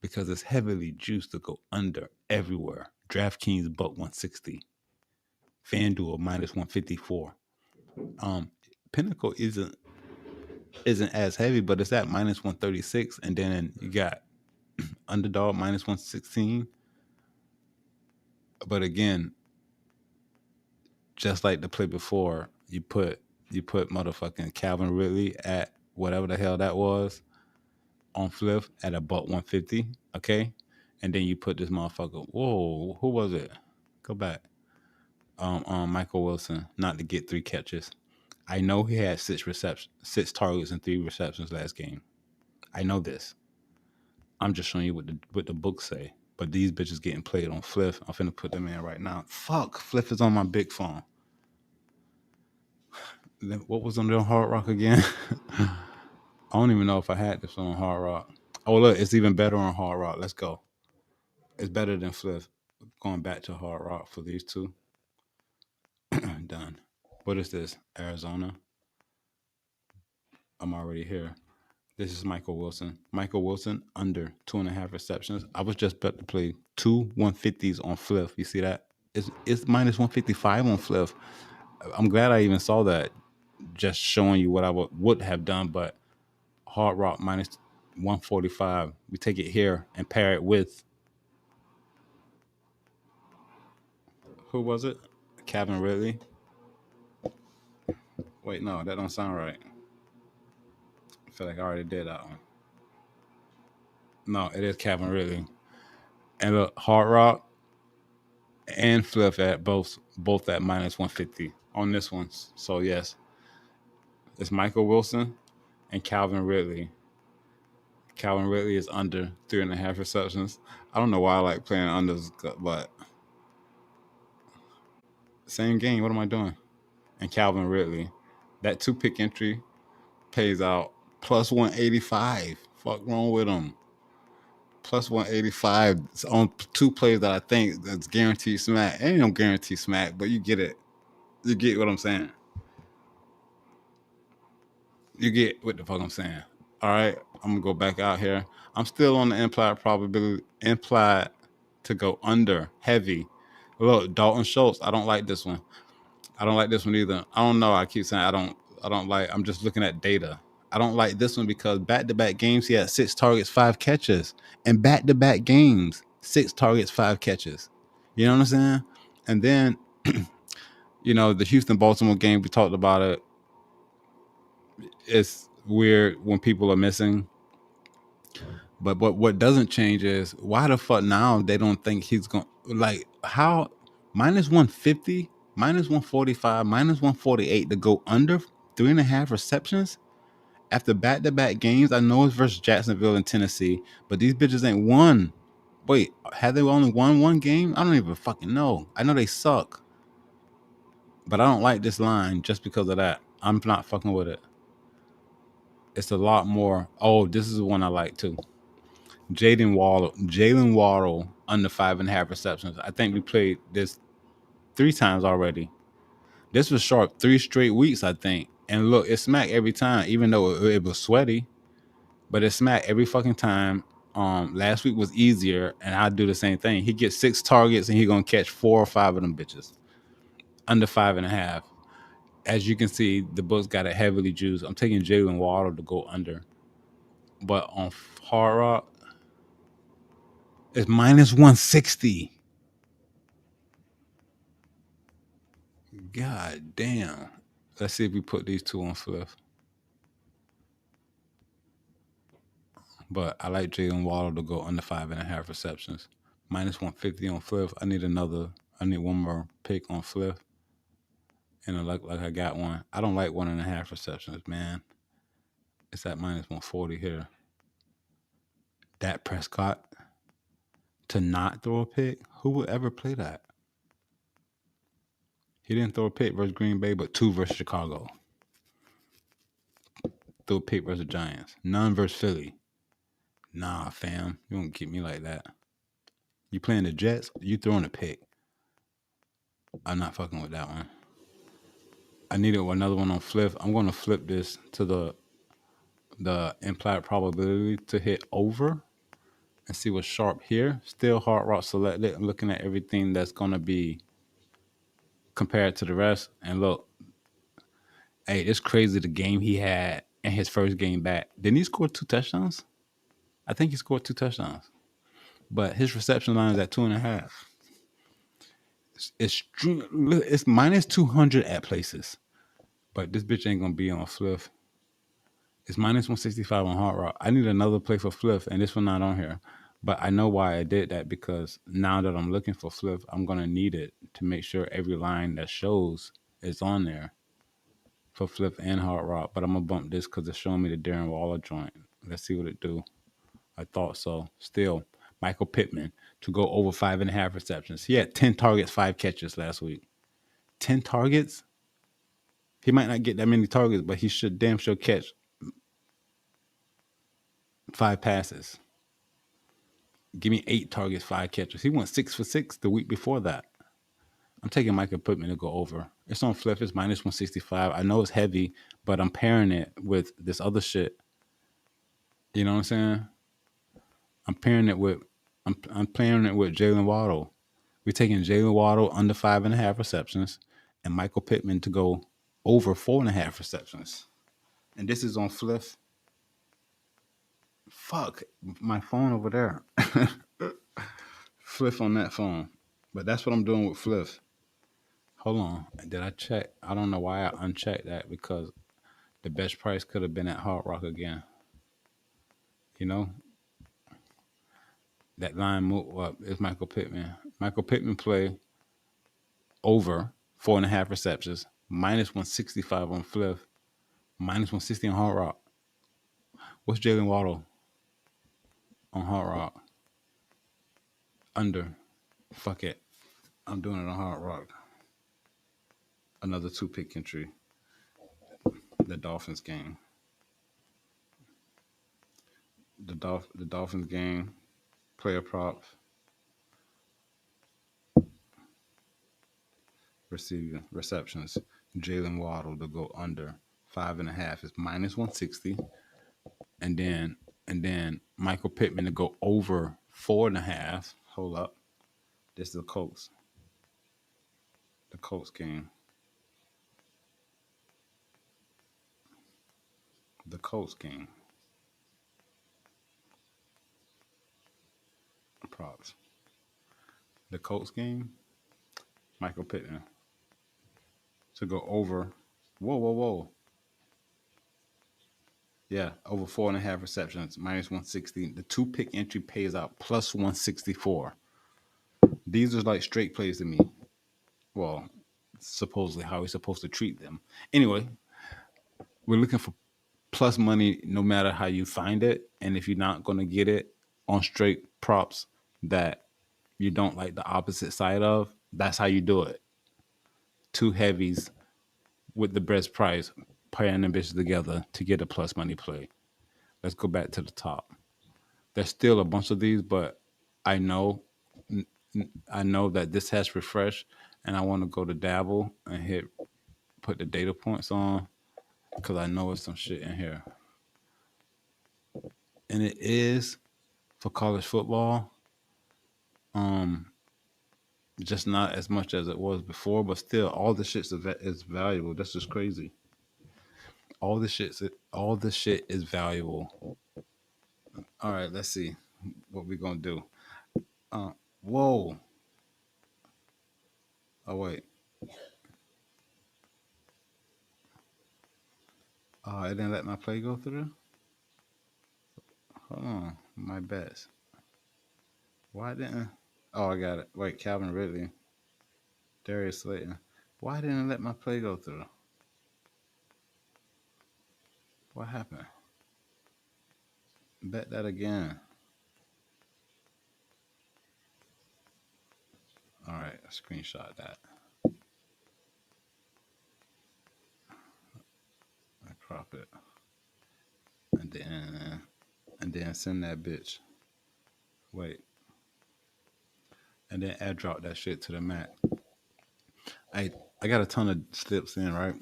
because it's heavily juiced to go under everywhere. DraftKings buck 160, FanDuel minus 154. Pinnacle isn't as heavy, but it's at minus 136, and then you got Underdog minus 116. But again, just like the play before, you put motherfucking Calvin Ridley at whatever the hell that was on flip at a buck 150, okay? And then you put this motherfucker, whoa, who was it? Go back. Michael Wilson, not to get 3 catches. I know he had 6 targets and 3 receptions last game. I know this. I'm just showing you what the books say. But these bitches getting played on Fliff. I'm finna put them in right now. Fuck, Fliff is on my big phone. What was on the Hard Rock again? I don't even know if I had this on Hard Rock. Oh, look, it's even better on Hard Rock. Let's go. It's better than Fliff. Going back to Hard Rock for these two. Done. What is this? Arizona. I'm already here. This is Michael Wilson. Michael Wilson under 2.5 receptions. I was just about to play 2 150s on Fliff. You see that? It's minus 155 on Fliff. I'm glad I even saw that. Just showing you what I would have done, but Hard Rock minus 145. We take it here and pair it with, who was it? Calvin Ridley. Wait, no, that don't sound right. I feel like I already did that one. No, it is Calvin Ridley. And look, Hard Rock and Fliff at both at minus 150 on this one. So yes, it's Michael Wilson and Calvin Ridley. Calvin Ridley is under 3.5 receptions. I don't know why I like playing unders, but same game. What am I doing? And Calvin Ridley, that 2-pick entry pays out plus 185. Fuck wrong with him? Plus 185 on 2 plays that I think that's guaranteed smack. Ain't no guarantee smack, but you get it. You get what I'm saying. You get what the fuck I'm saying. All right, I'm gonna go back out here. I'm still on the implied to go under heavy. Look, Dalton Schultz. I don't like this one. I don't like this one either. I don't know. I keep saying I don't like. I'm just looking at data. I don't like this one because back-to-back games he had 6 targets, 5 catches, and back-to-back games 6 targets, 5 catches. You know what I'm saying? And then, the Houston-Baltimore game, we talked about it. It's weird when people are missing. But what doesn't change is why the fuck now they don't think he's going like how minus 150, minus 145, minus 148 to go under 3.5 receptions after back-to-back games. I know it's versus Jacksonville and Tennessee, but these bitches ain't won. Wait, have they only won one game? I don't even fucking know. I know they suck. But I don't like this line just because of that. I'm not fucking with it. It's a lot more. Oh, this is the one I like too. Jalen Waddle under 5.5 receptions. I think we played this 3 times already. This was sharp 3 straight weeks, I think. And look, it smacked every time, even though it was sweaty. But it smacked every fucking time. Last week was easier, and I'd do the same thing. He gets 6 targets, and he gonna catch 4 or 5 of them bitches under 5.5. As you can see, the books got it heavily juiced. I'm taking Jalen Waddle to go under, but on Hard Rock, it's minus 160. God damn. Let's see if we put these two on Flip. But I like Jalen Waddle to go under 5.5 receptions. Minus 150 on Flip. I need one more pick on Flip. And like I got one. I don't like 1.5 receptions, man. It's at minus 140 here. Dak Prescott to not throw a pick? Who would ever play that? He didn't throw a pick versus Green Bay, but 2 versus Chicago. Threw a pick versus Giants. None versus Philly. Nah, fam. You don't get me like that. You playing the Jets, you throwing a pick. I'm not fucking with that one. I needed another one on flip. I'm going to flip this to the implied probability to hit over and see what's sharp here. Still hard rock selected. I'm looking at everything that's going to be compared to the rest. And look, hey, it's crazy the game he had in his first game back. Didn't he score 2 touchdowns? I think he scored 2 touchdowns. But his reception line is at 2.5. It's minus 200 at places. But this bitch ain't going to be on Fliff. It's minus 165 on Hard Rock. I need another play for Fliff, and this one not on here. But I know why I did that, because now that I'm looking for Fliff, I'm going to need it to make sure every line that shows is on there for Fliff and Hard Rock. But I'm going to bump this because it's showing me the Darren Waller joint. Let's see what it do. I thought so. Still, Michael Pittman to go over 5.5 receptions. He had 10 targets, 5 catches last week. 10 targets? He might not get that many targets, but he should damn sure catch 5 passes. Give me 8 targets, 5 catches. He went 6 for 6 the week before that. I'm taking Michael Pittman to go over. It's on Flip. It's minus 165. I know it's heavy, but I'm pairing it with this other shit. You know what I'm saying? I'm pairing it with Jalen Waddle. We're taking Jalen Waddle under 5.5 receptions and Michael Pittman to go over 4.5 receptions. And this is on Flip. Fuck, my phone over there. Flip on that phone. But that's what I'm doing with Flip. Hold on. Did I check? I don't know why I unchecked that, because the best price could have been at Hard Rock again. You know? That line move up is Michael Pittman. Michael Pittman play over 4.5 receptions, minus 165 on Flip, minus 160 on Hard Rock. What's Jalen Waddle on Hard Rock? Under. Fuck it. I'm doing it on Hard Rock. Another 2-pick entry. The Dolphins game. The Dolphins game. Player props. Receiving receptions. Jalen Waddle to go under 5.5 is minus 160. And then Michael Pittman to go over 4.5. Hold up. This is the Colts. The Colts game. The Colts game. Props. The Colts game. Michael Pittman to go over. Whoa. Yeah, over 4.5 receptions, minus 160. The 2-pick entry pays out plus 164. These are like straight plays to me. Well, supposedly how we're supposed to treat them. Anyway, we're looking for plus money no matter how you find it. And if you're not going to get it on straight props that you don't like the opposite side of, that's how you do it. 2 heavies with the best price, pairing them bitches together to get a plus money play. Let's go back to the top. There's still a bunch of these, but I know that this has refreshed, and I want to go to Dabble and put the data points on, because I know there's some shit in here. And it is for college football. Just not as much as it was before, but still, all the shit is valuable. That's just crazy. All the shit is valuable. All right, let's see what we're gonna do. Whoa. Oh wait. Oh, I didn't let my play go through. Hold on, my bets. Why didn't? Oh, I got it. Wait, Calvin Ridley, Darius Slayton. Why didn't I let my play go through? What happened? Bet that again. All right, I screenshot that. I crop it, and then send that bitch. Wait. and then airdrop that shit to the Mac. I I got a ton of slips in, right?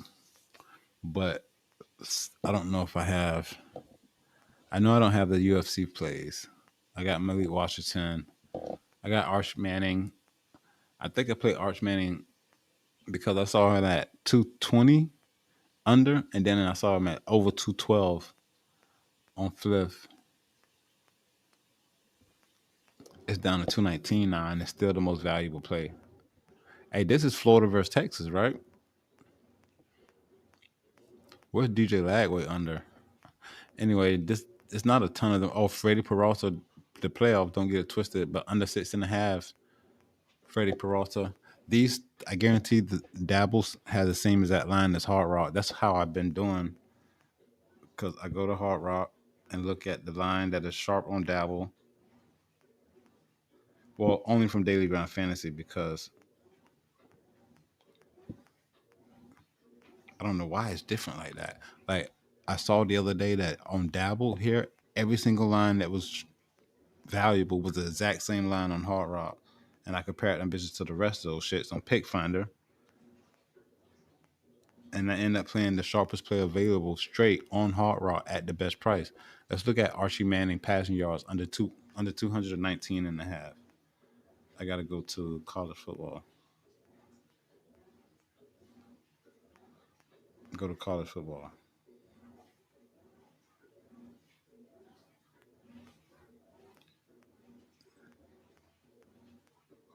But I don't know if I have. I know I don't have the UFC plays. I got Malik Washington. I got Arch Manning. I think I played Arch Manning because I saw him at 220 under, and then I saw him at over 212 on Flip. It's down to 219 now, and it's still the most valuable play. Hey, this is Florida versus Texas, right? Where's DJ Lagway under? Anyway, this it's not a ton of them. Oh, Freddie Peralta, the playoff, don't get it twisted, but under 6.5, Freddie Peralta. These, I guarantee the Dabbles has the same exact line as Hard Rock. That's how I've been doing, because I go to Hard Rock and look at the line that is sharp on Dabble. Well, only from Daily Ground Fantasy, because I don't know why it's different like that. Like, I saw the other day that on Dabble here, every single line that was valuable was the exact same line on Hard Rock. And I compared them bitches to the rest of those shits on Pick Finder. And I end up playing the sharpest play available straight on Hard Rock at the best price. Let's look at Archie Manning passing yards under 219 and a half. I gotta go to college football. Go to college football.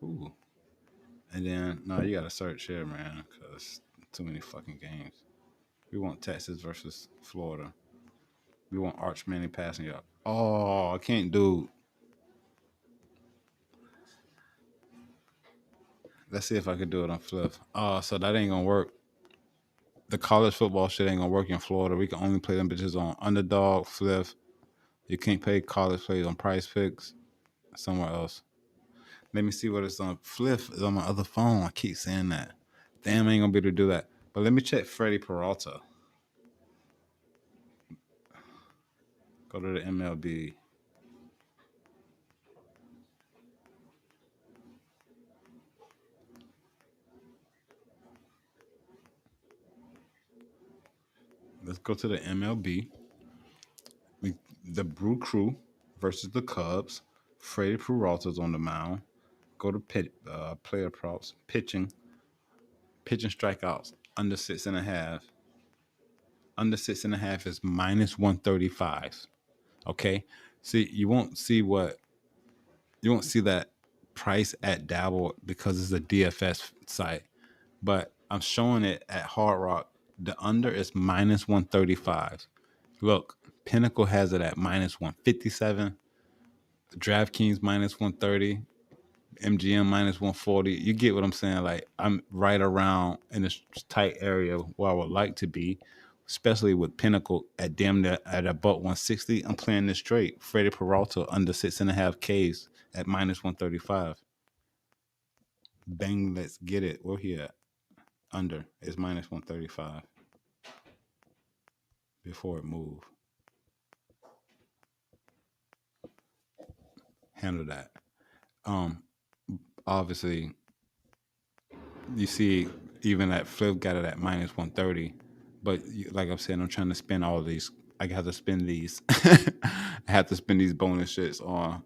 Ooh. And then no, you gotta search here, man, because too many fucking games. We want Texas versus Florida. We want Arch Manning passing yard. Oh, I can't do. Let's see if I could do it on Flip. Oh, so that ain't gonna work. The college football shit ain't gonna work in Florida. We can only play them bitches on Underdog, Flip. You can't play college plays on Price Picks. Somewhere else. Let me see what it's on. Flip is on my other phone. I keep saying that. Damn, I ain't gonna be able to do that. But let me check Freddie Peralta. Go to the MLB. Let's go to the MLB. The Brew Crew versus the Cubs. Freddie Peralta's on the mound. Go to player props. Pitching strikeouts under 6.5. Under 6.5 is minus 135. Okay. See, you won't see that price at Dabble because it's a DFS site. But I'm showing it at Hard Rock. The under is minus 135. Look, Pinnacle has it at minus 157. DraftKings minus 130. MGM minus 140. You get what I'm saying? Like, I'm right around in this tight area where I would like to be, especially with Pinnacle at damn near at about 160. I'm playing this straight. Freddie Peralta under 6.5 Ks at minus 135. Bang, let's get it. Where he at? Under is minus 135 before it move. Handle that. Obviously, you see, even that Flip got it at minus 130. But like I'm saying, I'm trying to spend all these. I have to spend these. I have to spend these bonus shits on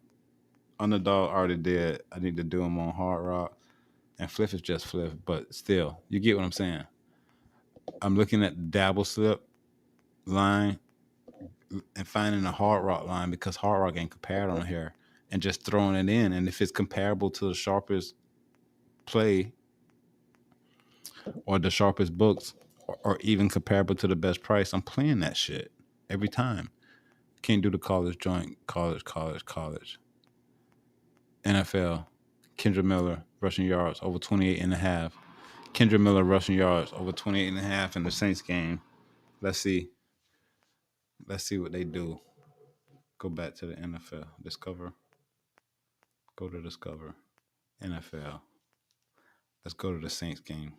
Underdog. Already did. I need to do them on Hard Rock. And Flip is just Flip, but still, you get what I'm saying. I'm looking at the Dabble Slip line and finding a Hard Rock line because Hard Rock ain't compared on here, and just throwing it in. And if it's comparable to the sharpest play or the sharpest books, or even comparable to the best price, I'm playing that shit every time. Can't do the college joint. College. NFL. Kendra Miller rushing yards over 28 and a half. Kendra Miller rushing yards over 28 and a half in the Saints game. Let's see. Let's see what they do. Go back to the NFL. Discover. Go to Discover. NFL. Let's go to the Saints game.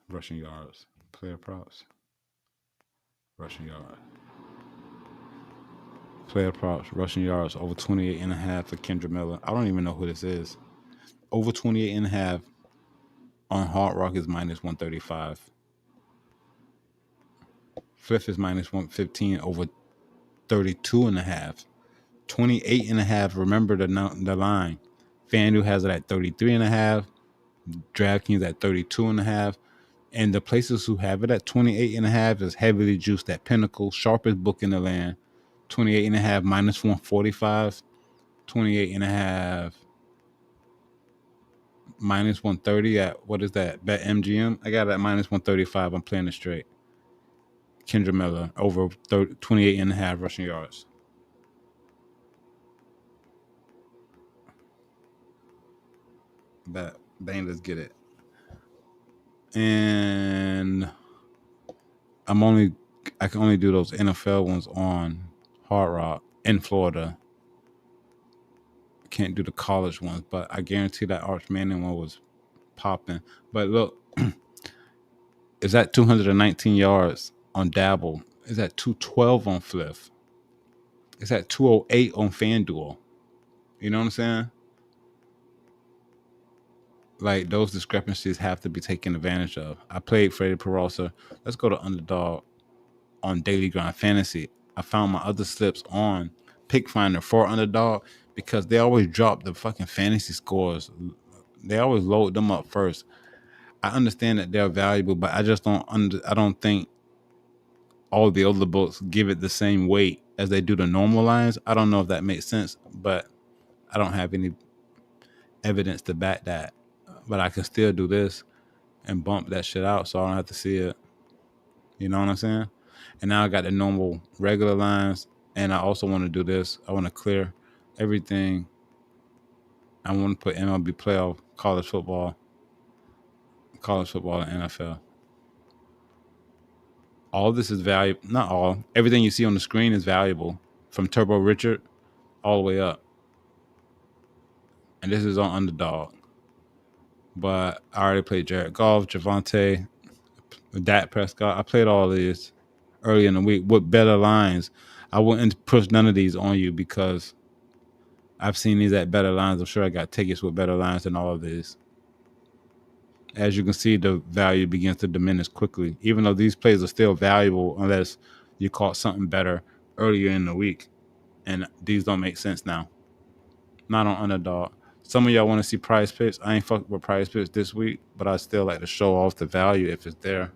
Rushing yards. Player props. Rushing yards. Player props, rushing yards, over 28.5 for Kendra Miller. I don't even know who this is. Over 28.5 on Hard Rock is minus 135. Fifth is minus 115 over 32.5. 28.5. Remember the line. FanDuel has it at 33.5. DraftKings at 32.5. And the places who have it at 28.5 is heavily juiced at Pinnacle, sharpest book in the land. 28.5 minus 145. 28.5 minus 130 at what is that? Bet MGM. I got it at minus 135. I'm playing it straight. Kendra Miller over 28.5 rushing yards. Bet. Bang, let's get it. And I can only do those NFL ones on Hard Rock in Florida. Can't do the college ones, but I guarantee that Arch Manning one was popping. But look, is that 219 yards on Dabble? Is that 212 on Fliff? Is that 208 on FanDuel? You know what I'm saying? Like those discrepancies have to be taken advantage of. I played Freddie Peralta. Let's go to Underdog on Daily Grind Fantasy. I found my other slips on Pick Finder for Underdog because they always drop the fucking fantasy scores. They always load them up first. I understand that they're valuable, but I just I don't think all the other books give it the same weight as they do the normal lines. I don't know if that makes sense, but I don't have any evidence to back that. But I can still do this and bump that shit out so I don't have to see it. You know what I'm saying? And now I got the normal regular lines, and I also want to do this. I want to clear everything. I want to put MLB playoff, college football, and NFL. All this is valuable. Not all. Everything you see on the screen is valuable, from Turbo Richard all the way up. And this is on Underdog. But I already played Jared Goff, Javante, Dak Prescott. I played all these early in the week with better lines. I wouldn't push none of these on you because I've seen these at better lines. I'm sure I got tickets with better lines than all of these. As you can see, the value begins to diminish quickly, even though these plays are still valuable unless you caught something better earlier in the week. And these don't make sense now. Not on Underdog. Some of y'all want to see Prize Picks. I ain't fucking with Prize Picks this week, but I still like to show off the value if it's there.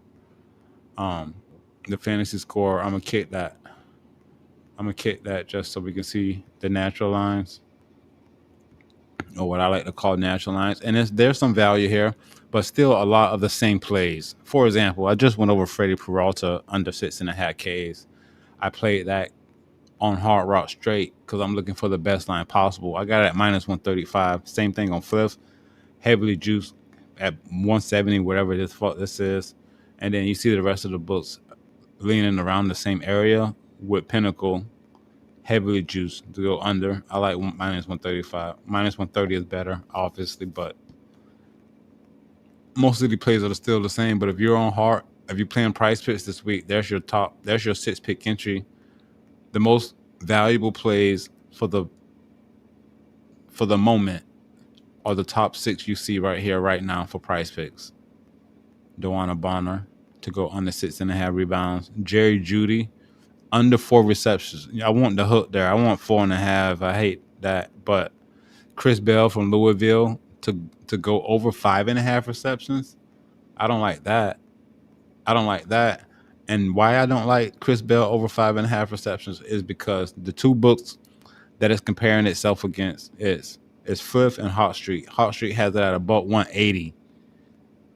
The fantasy score, I'm gonna kick that. Just so we can see the natural lines, or what I like to call natural lines. And there's some value here, but still a lot of the same plays. For example, I just went over Freddie Peralta under 6.5 Ks. I played that on Hard Rock straight because I'm looking for the best line possible. I got it at minus 135. Same thing on Fliff, heavily juiced at 170, whatever this is. And then you see the rest of the books leaning around the same area with Pinnacle heavily juiced to go under. I like minus 135. Minus 130 is better, obviously, but most of the plays are still the same. But if you're on hard, if you're playing Price Picks this week, there's your 6-pick entry. The most valuable plays for the moment are the top 6 you see right here, right now for Price Picks. Dewana Bonner to go under 6.5 rebounds. Jerry Jeudy under 4 receptions. I want the hook there. I want 4.5. I hate that, but Chris Bell from Louisville to go over 5.5 receptions. I don't like that. And why I don't like Chris Bell over 5.5 receptions is because the two books that it's comparing itself against is Fliff and Hot Street. Hot Street has it at about 180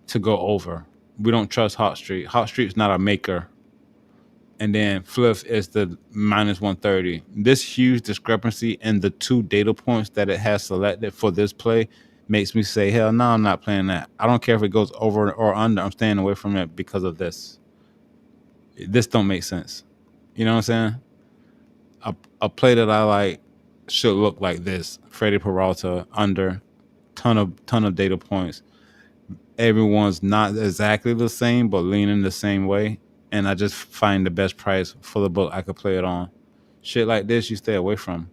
to go over. We don't trust Hot Street. Hot Street's not a maker. And then Fliff is the minus 130. This huge discrepancy in the 2 data points that it has selected for this play makes me say, hell no, I'm not playing that. I don't care if it goes over or under. I'm staying away from it because of this. This don't make sense. You know what I'm saying? A play that I like should look like this. Freddie Peralta under, ton of data points. Everyone's not exactly the same, but leaning the same way. And I just find the best price for the book I could play it on. Shit like this, you stay away from.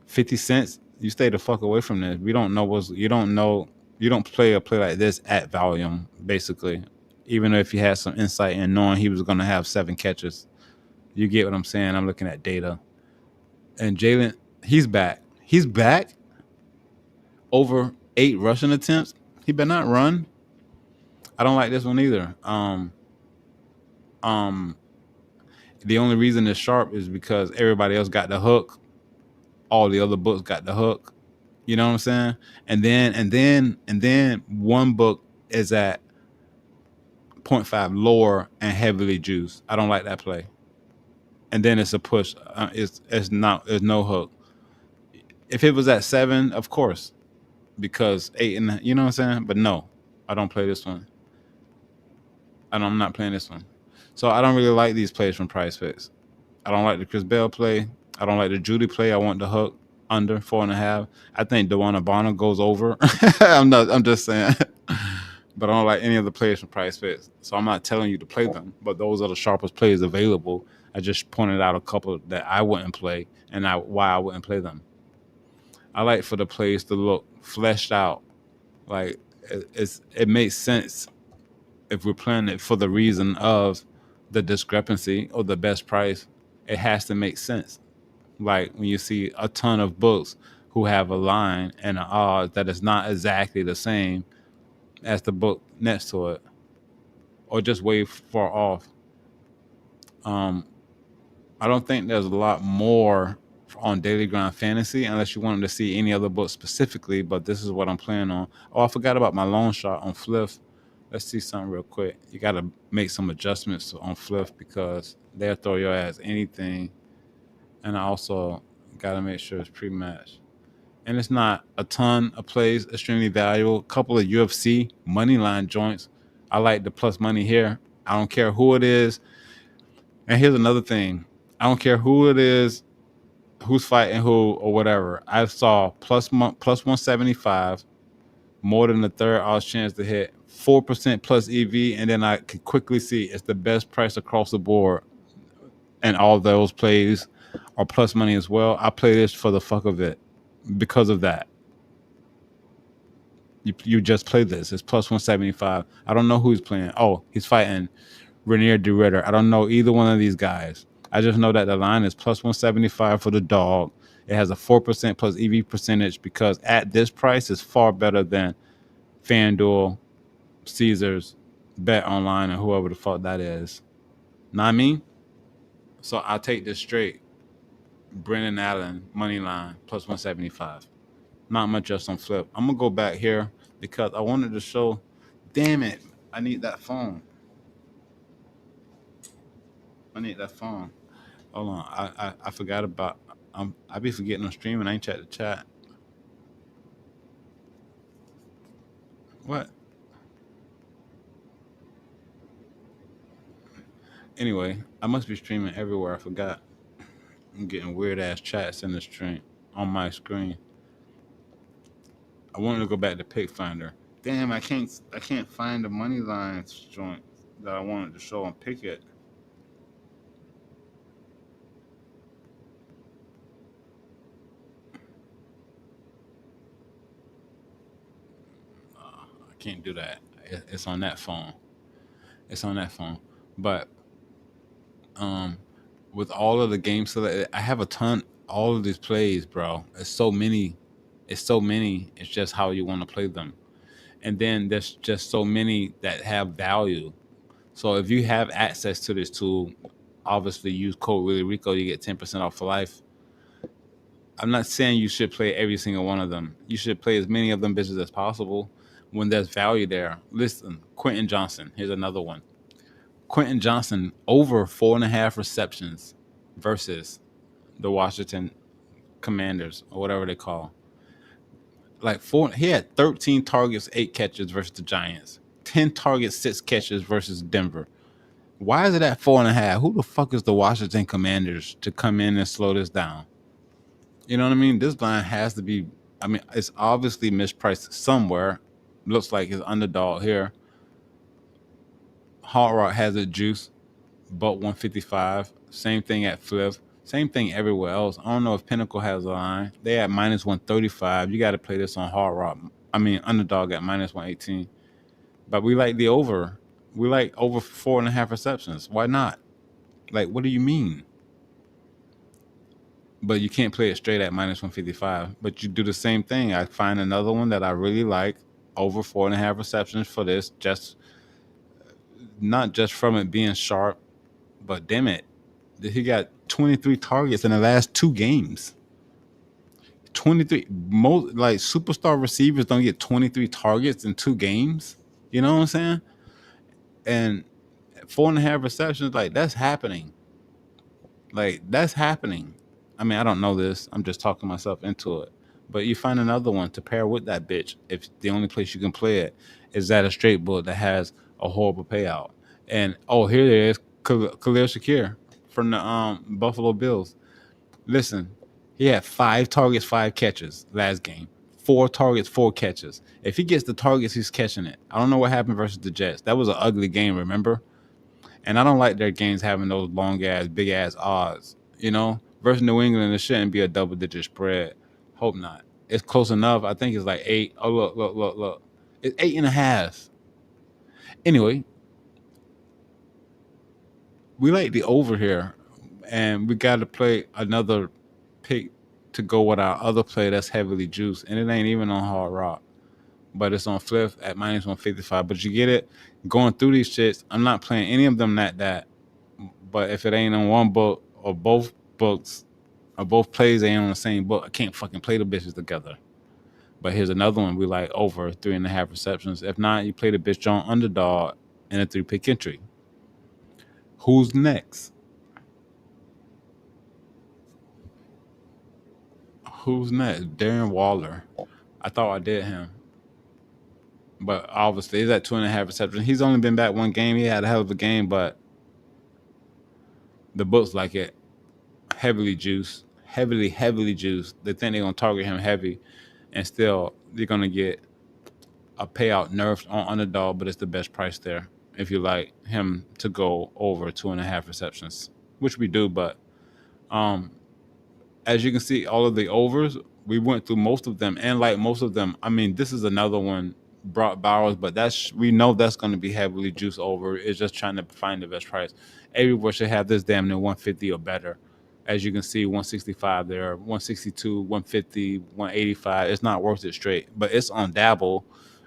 50 cents, you stay the fuck away from this. We don't know what's, you don't know, you don't play a play like this at volume, basically. Even if you had some insight in knowing he was going to have 7 catches. You get what I'm saying? I'm looking at data. And Jalen, he's back. He's back over 8 rushing attempts. He better not run. I don't like this one either. Um, the only reason it's sharp is because everybody else got the hook. All the other books got the hook. You know what I'm saying? And then one book is at 0.5 lower and heavily juiced. I don't like that play. And then it's a push. There's no hook. If it was at 7, of course, because 8 and you know what I'm saying. But no, I don't play this one. I'm not playing this one. So I don't really like these plays from Price Picks. I don't like the Chris Bell play. I don't like the Judy play. I want the hook under 4.5. I think Dewana Bonner goes over. I'm just saying. But I don't like any of the players from Price Picks. So I'm not telling you to play them. But those are the sharpest players available. I just pointed out a couple that I wouldn't play and why I wouldn't play them. I like for the plays to look fleshed out. Like it makes sense if we're playing it for the reason of the discrepancy or the best price. It has to make sense. Like when you see a ton of books who have a line and an odds that is not exactly the same as the book next to it, or just way far off. I don't think there's a lot more on Daily Grind Fantasy unless you wanted to see any other book specifically, but this is what I'm playing on. Oh, I forgot about my long shot on Fliff. Let's see something real quick. You got to make some adjustments on Fliff because they'll throw your ass anything. And I also got to make sure it's pre-match. And it's not a ton of plays, extremely valuable. A couple of UFC money line joints. I like the plus money here. I don't care who it is. And here's another thing. I don't care who it is, who's fighting who or whatever. I saw plus 175, more than the third odds chance to hit, 4% plus EV, and then I could quickly see it's the best price across the board. And all those plays are plus money as well. I play this for the fuck of it because of that. You just play this. It's plus 175. I don't know who he's playing. Oh, he's fighting Rainier DeRitter. I don't know either one of these guys. I just know that the line is plus 175 for the dog. It has a 4% plus EV percentage because at this price is far better than FanDuel, Caesars, Bet Online, and whoever the fuck that is. Know what I mean? So I'll take this straight. Brennan Allen, money line, plus 175. Not much else on Flip. I'm going to go back here because I wanted to show. Damn it. I need that phone. Hold on. I forgot about. I be forgetting I'm streaming. I ain't checked the chat. What? Anyway, I must be streaming everywhere. I forgot. I'm getting weird ass chats in the stream on my screen. I wanted to go back to Pick Finder. Damn, I can't find the money lines joint that I wanted to show on Pick It. I can't do that. It's on that phone. But with all of the games selected, I have a ton. All of these plays, bro. It's so many. It's just how you want to play them. And then there's just so many that have value. So if you have access to this tool, obviously use code ReallyRico. You get 10% off for life. I'm not saying you should play every single one of them. You should play as many of them bitches as possible when there's value there. Listen, Quentin Johnson. Here's another one. Quentin Johnson over 4.5 receptions versus the Washington Commanders or whatever they call. He had 13 targets, 8 catches versus the Giants. 10 targets, 6 catches versus Denver. Why is it at 4.5? Who the fuck is the Washington Commanders to come in and slow this down? You know what I mean? This line has to be. I mean, it's obviously mispriced somewhere. Looks like it's Underdog here. Hard Rock has it juice, but 155. Same thing at Flip. Same thing everywhere else. I don't know if Pinnacle has a line. They at minus 135. You got to play this on Hard Rock. I mean, Underdog at minus 118. But we like the over. We like over 4.5 receptions. Why not? Like, what do you mean? But you can't play it straight at minus 155. But you do the same thing. I find another one that I really like, over 4.5 receptions for this. Just not just from it being sharp, but damn it, he got 23 targets in the last 2 games. 23. Most like superstar receivers don't get 23 targets in 2 games. You know what I'm saying? And 4.5 receptions, like that's happening. Like that's happening. I mean, I don't know this. I'm just talking myself into it. But you find another one to pair with that bitch. If the only place you can play it is at a straight book that has a horrible payout. And oh, here it is, Khalil Shakir from the Buffalo Bills. Listen, he had 5 targets, 5 catches last game. 4 targets, 4 catches. If he gets the targets, he's catching it. I don't know what happened versus the Jets. That was an ugly game, remember? And I don't like their games having those long ass, big ass odds. You know, versus New England, it shouldn't be a double digit spread. Hope not. It's close enough. I think it's like 8. Oh look. It's 8.5. Anyway, we like the over here, and we got to play another pick to go with our other play that's heavily juiced, and it ain't even on Hard Rock, but it's on Flip at minus 155. But you get it going through these shits. I'm not playing any of them that. But if it ain't on one book or both books or both plays ain't on the same book, I can't fucking play the bitches together. But here's another one we like over 3.5 receptions. If not, you play the bitch on Underdog in a 3-pick entry. Who's next? Who's next? Darren Waller. I thought I did him. But obviously, he's at 2.5 receptions. He's only been back 1 game. He had a hell of a game, but the books like it heavily juiced. Heavily juiced. They think they're going to target him heavy, and still, they're going to get a payout nerfed on Underdog, but it's the best price there if you like him to go over 2.5 receptions, which we do. But as you can see, all of the overs, we went through most of them, and like most of them, I mean, this is another one, Brock Bowers, but we know that's going to be heavily juiced over. It's just trying to find the best price. Everywhere should have this damn near 150 or better. As you can see, 165 there, 162, 150, 185. It's not worth it straight, but it's on Dabble.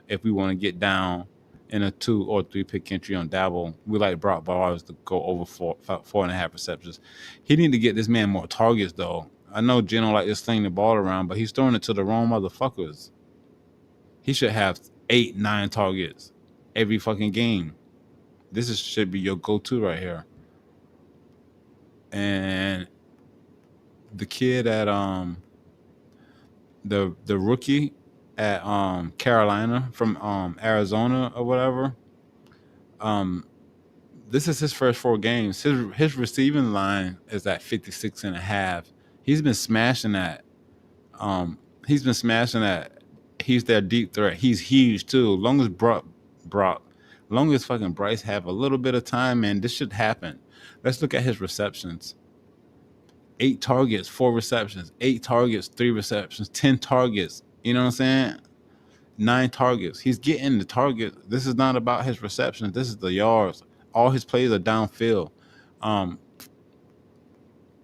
If we want to get down in a 2 or 3 pick entry on Dabble, we like Brock Bowers to go over 4.5 receptions. He need to get this man more targets though. I know Gino like this thing the ball around, but he's throwing it to the wrong motherfuckers. He should have 8, 9 targets every fucking game. Should be your go-to right here. And the kid at the rookie at Carolina from Arizona or whatever. This is his first 4 games. His receiving line is at 56.5. He's been smashing that. He's their deep threat. He's huge too. Long as long as fucking Bryce have a little bit of time, man, this should happen. Let's look at his receptions. 8 targets, 4 receptions. 8 targets, 3 receptions. 10 targets. You know what I'm saying? 9 targets. He's getting the target. This is not about his receptions. This is the yards. All his plays are downfield.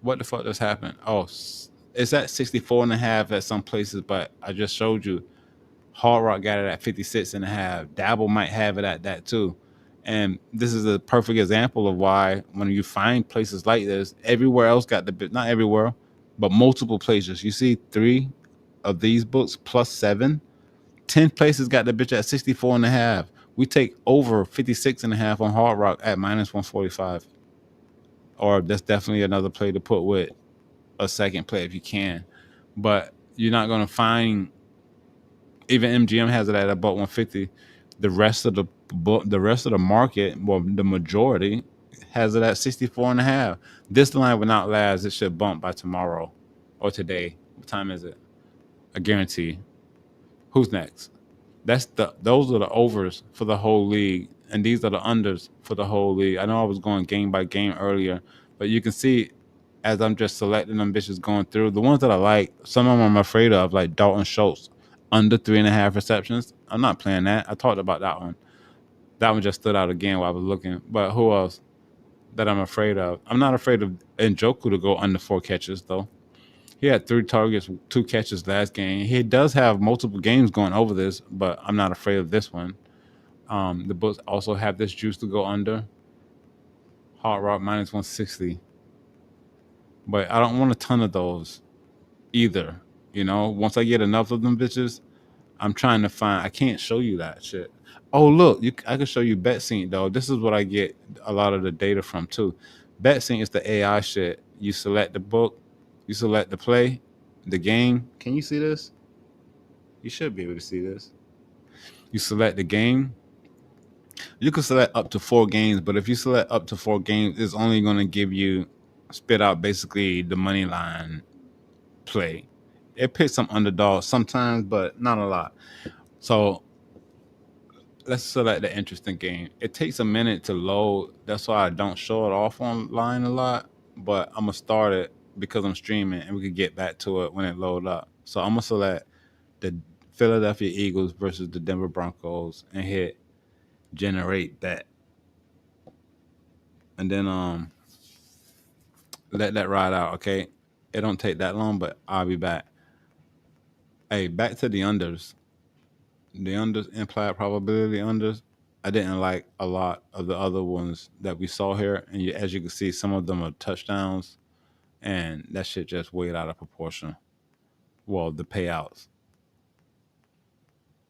What the fuck just happened? Oh, it's at 64.5 at some places, but I just showed you Hard Rock got it at 56.5. Dabble might have it at that too. And this is a perfect example of why when you find places like this, everywhere else got not everywhere, but multiple places. You see 3 of these books plus 7. 10 places got the bitch at 64.5. We take over 56.5 on Hard Rock at minus 145. Or that's definitely another play to put with a second play if you can. But you're not going to find, even MGM has it at about 150. The rest of the market, well, the majority has it at 64.5. This line will not last. It should bump by tomorrow or today. What time is it? I guarantee. Who's next? Those are the overs for the whole league, and these are the unders for the whole league. I know I was going game by game earlier, but you can see as I'm just selecting them bitches going through. The ones that I like, some of them I'm afraid of, like Dalton Schultz, under 3.5 receptions. I'm not playing that. I talked about that one. That one just stood out again while I was looking. But who else that I'm afraid of? I'm not afraid of Njoku to go under 4 catches, though. He had 3 targets, 2 catches last game. He does have multiple games going over this, but I'm not afraid of this one. The books also have this juice to go under. Hard Rock minus 160. But I don't want a ton of those either. You know, once I get enough of them bitches, I'm trying to find. I can't show you that shit. Oh look, I can show you BetSync though. This is what I get a lot of the data from too. BetSync is the AI shit. You select the book, you select the play, the game. Can you see this? You should be able to see this. You select the game. You can select up to 4 games, but if you select up to 4 games, it's only going to give you spit out basically the money line play. It picks some underdogs sometimes, but not a lot. So let's select the interesting game. It takes a minute to load. That's why I don't show it off online a lot. But I'm gonna start it because I'm streaming, and we can get back to it when it load up. So I'm gonna select the Philadelphia Eagles versus the Denver Broncos and hit generate bet, and then let that ride out. Okay, it don't take that long, but I'll be back. Hey, back to the unders. The unders, implied probability unders. I didn't like a lot of the other ones that we saw here, and as you can see, some of them are touchdowns, and that shit just way out of proportion. Well, the payouts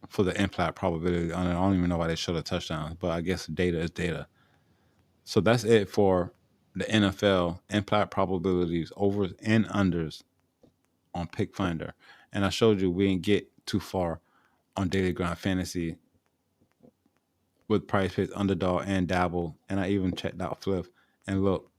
for the implied probability under, I don't even know why they show the touchdowns, but I guess data is data. So that's it for the NFL implied probabilities, overs and unders on Pick Finder, and I showed you we didn't get too far on Daily Grind Fantasy with Price Picks, Underdog, and Dabble, and I even checked out Flip. And look,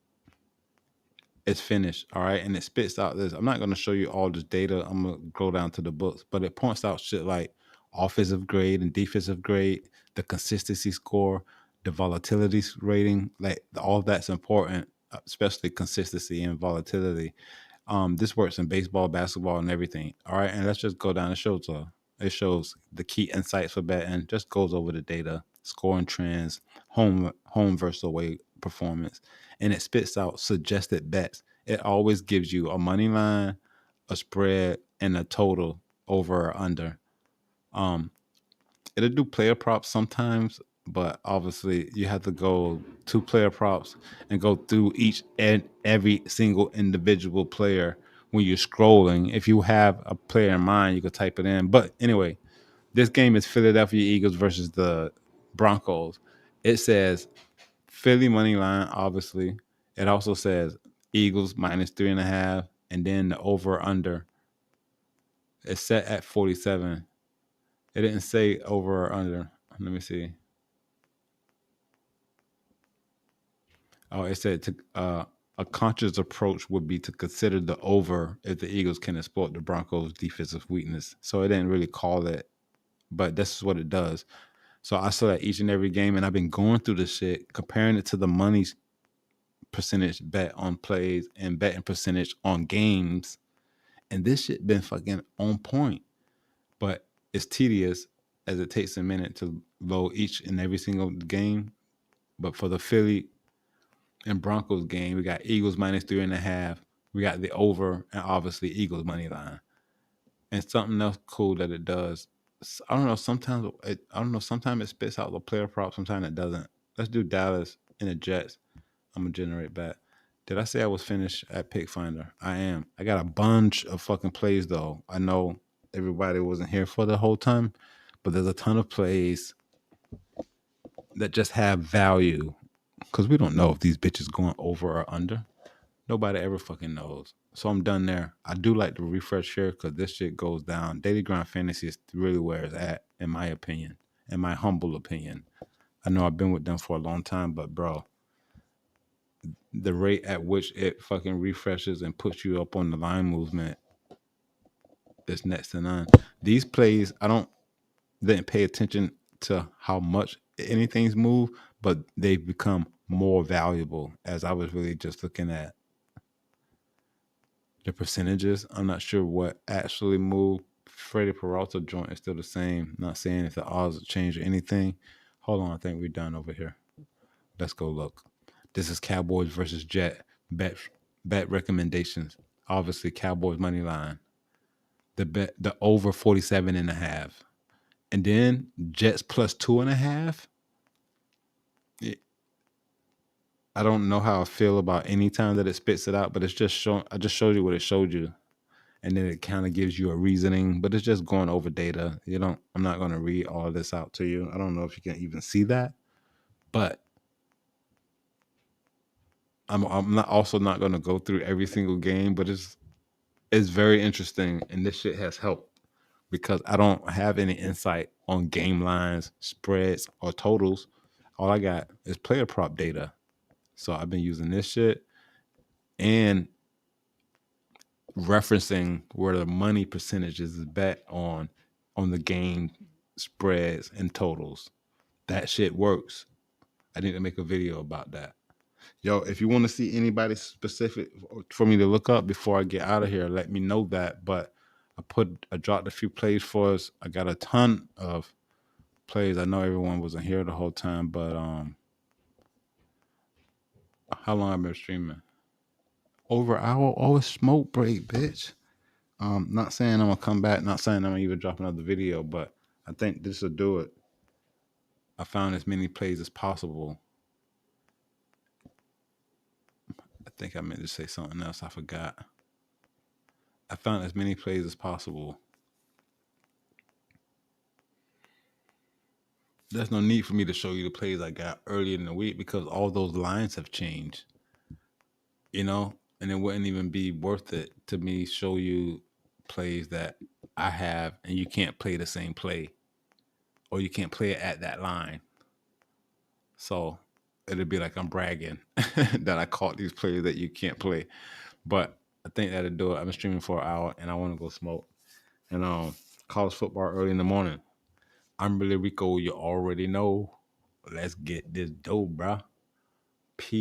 it's finished, all right? And it spits out this. I'm not going to show you all this data. I'm going to go down to the books, but it points out shit like offensive grade and defensive grade, the consistency score, the volatility rating. Like all of that's important, especially consistency and volatility. This works in baseball, basketball, and everything. All right, and let's just go down the show. It shows the key insights for betting. Just goes over the data, scoring trends, home versus away performance, and it spits out suggested bets. It always gives you a money line, a spread, and a total over or under. It'll do player props sometimes, but obviously you have to go to player props and go through each and every single individual player when you're scrolling. If you have a player in mind, you can type it in. But anyway, this game is Philadelphia Eagles versus the Broncos. It says Philly money line, obviously. It also says Eagles minus 3.5, and then the over under is set at 47. It didn't say over or under. Let me see. Oh, it said a conscious approach would be to consider the over if the Eagles can exploit the Broncos' defensive weakness. So it didn't really call it, but this is what it does. So I saw that each and every game, and I've been going through this shit, comparing it to the money percentage bet on plays and betting percentage on games, and this shit been fucking on point. But it's tedious as it takes a minute to load each and every single game. But for the Philly and Broncos game, we got Eagles minus 3.5. We got the over, and obviously Eagles money line. And something else cool that it does. I don't know. Sometimes Sometimes it spits out the player prop. Sometimes it doesn't. Let's do Dallas and the Jets. I'm gonna generate back. Did I say I was finished at Pick Finder? I am. I got a bunch of fucking plays though. I know everybody wasn't here for the whole time, but there's a ton of plays that just have value because we don't know if these bitches going over or under. Nobody ever fucking knows. So I'm done there. I do like to refresh here because this shit goes down. Daily Grind Fantasy is really where it's at, in my opinion, in my humble opinion. I know I've been with them for a long time, but bro, the rate at which it fucking refreshes and puts you up on the line movement is next to none. These plays, didn't pay attention to how much anything's moved, but they've become more valuable as I was really just looking at the percentages. I'm not sure what actually moved. Freddie Peralta joint is still the same. Not saying if the odds have changed or anything. Hold on, I think we're done over here. Let's go look. This is Cowboys versus Jet. Bet recommendations. Obviously, Cowboys money line. The over 47.5. And then Jets plus 2.5. I don't know how I feel about any time that it spits it out, but it's just showing. I just showed you what it showed you, and then it kind of gives you a reasoning. But it's just going over data. You don't. I'm not going to read all of this out to you. I don't know if you can even see that, but I'm not also not going to go through every single game. But it's very interesting, and this shit has helped because I don't have any insight on game lines, spreads, or totals. All I got is player prop data. So I've been using this shit and referencing where the money percentages is bet on the game spreads and totals. That shit works. I need to make a video about that. Yo, if you want to see anybody specific for me to look up before I get out of here, let me know that. But I dropped a few plays for us. I got a ton of plays. I know everyone wasn't here the whole time, but how long I've been streaming? Over an hour. Oh, it's smoke break, bitch. Not saying I'm gonna come back, not saying I'm gonna even drop another video, but I think this will do it. I found as many plays as possible. I think I meant to say something else. I forgot. I found as many plays as possible. There's no need for me to show you the plays I got earlier in the week because all those lines have changed. You know, and it wouldn't even be worth it to me show you plays that I have and you can't play the same play or you can't play it at that line. So it'd be like I'm bragging that I caught these plays that you can't play. But I think that'll do it. I've been streaming for an hour and I want to go smoke. And college football early in the morning. I'm ReallyRico. You already know. Let's get this dough, bruh.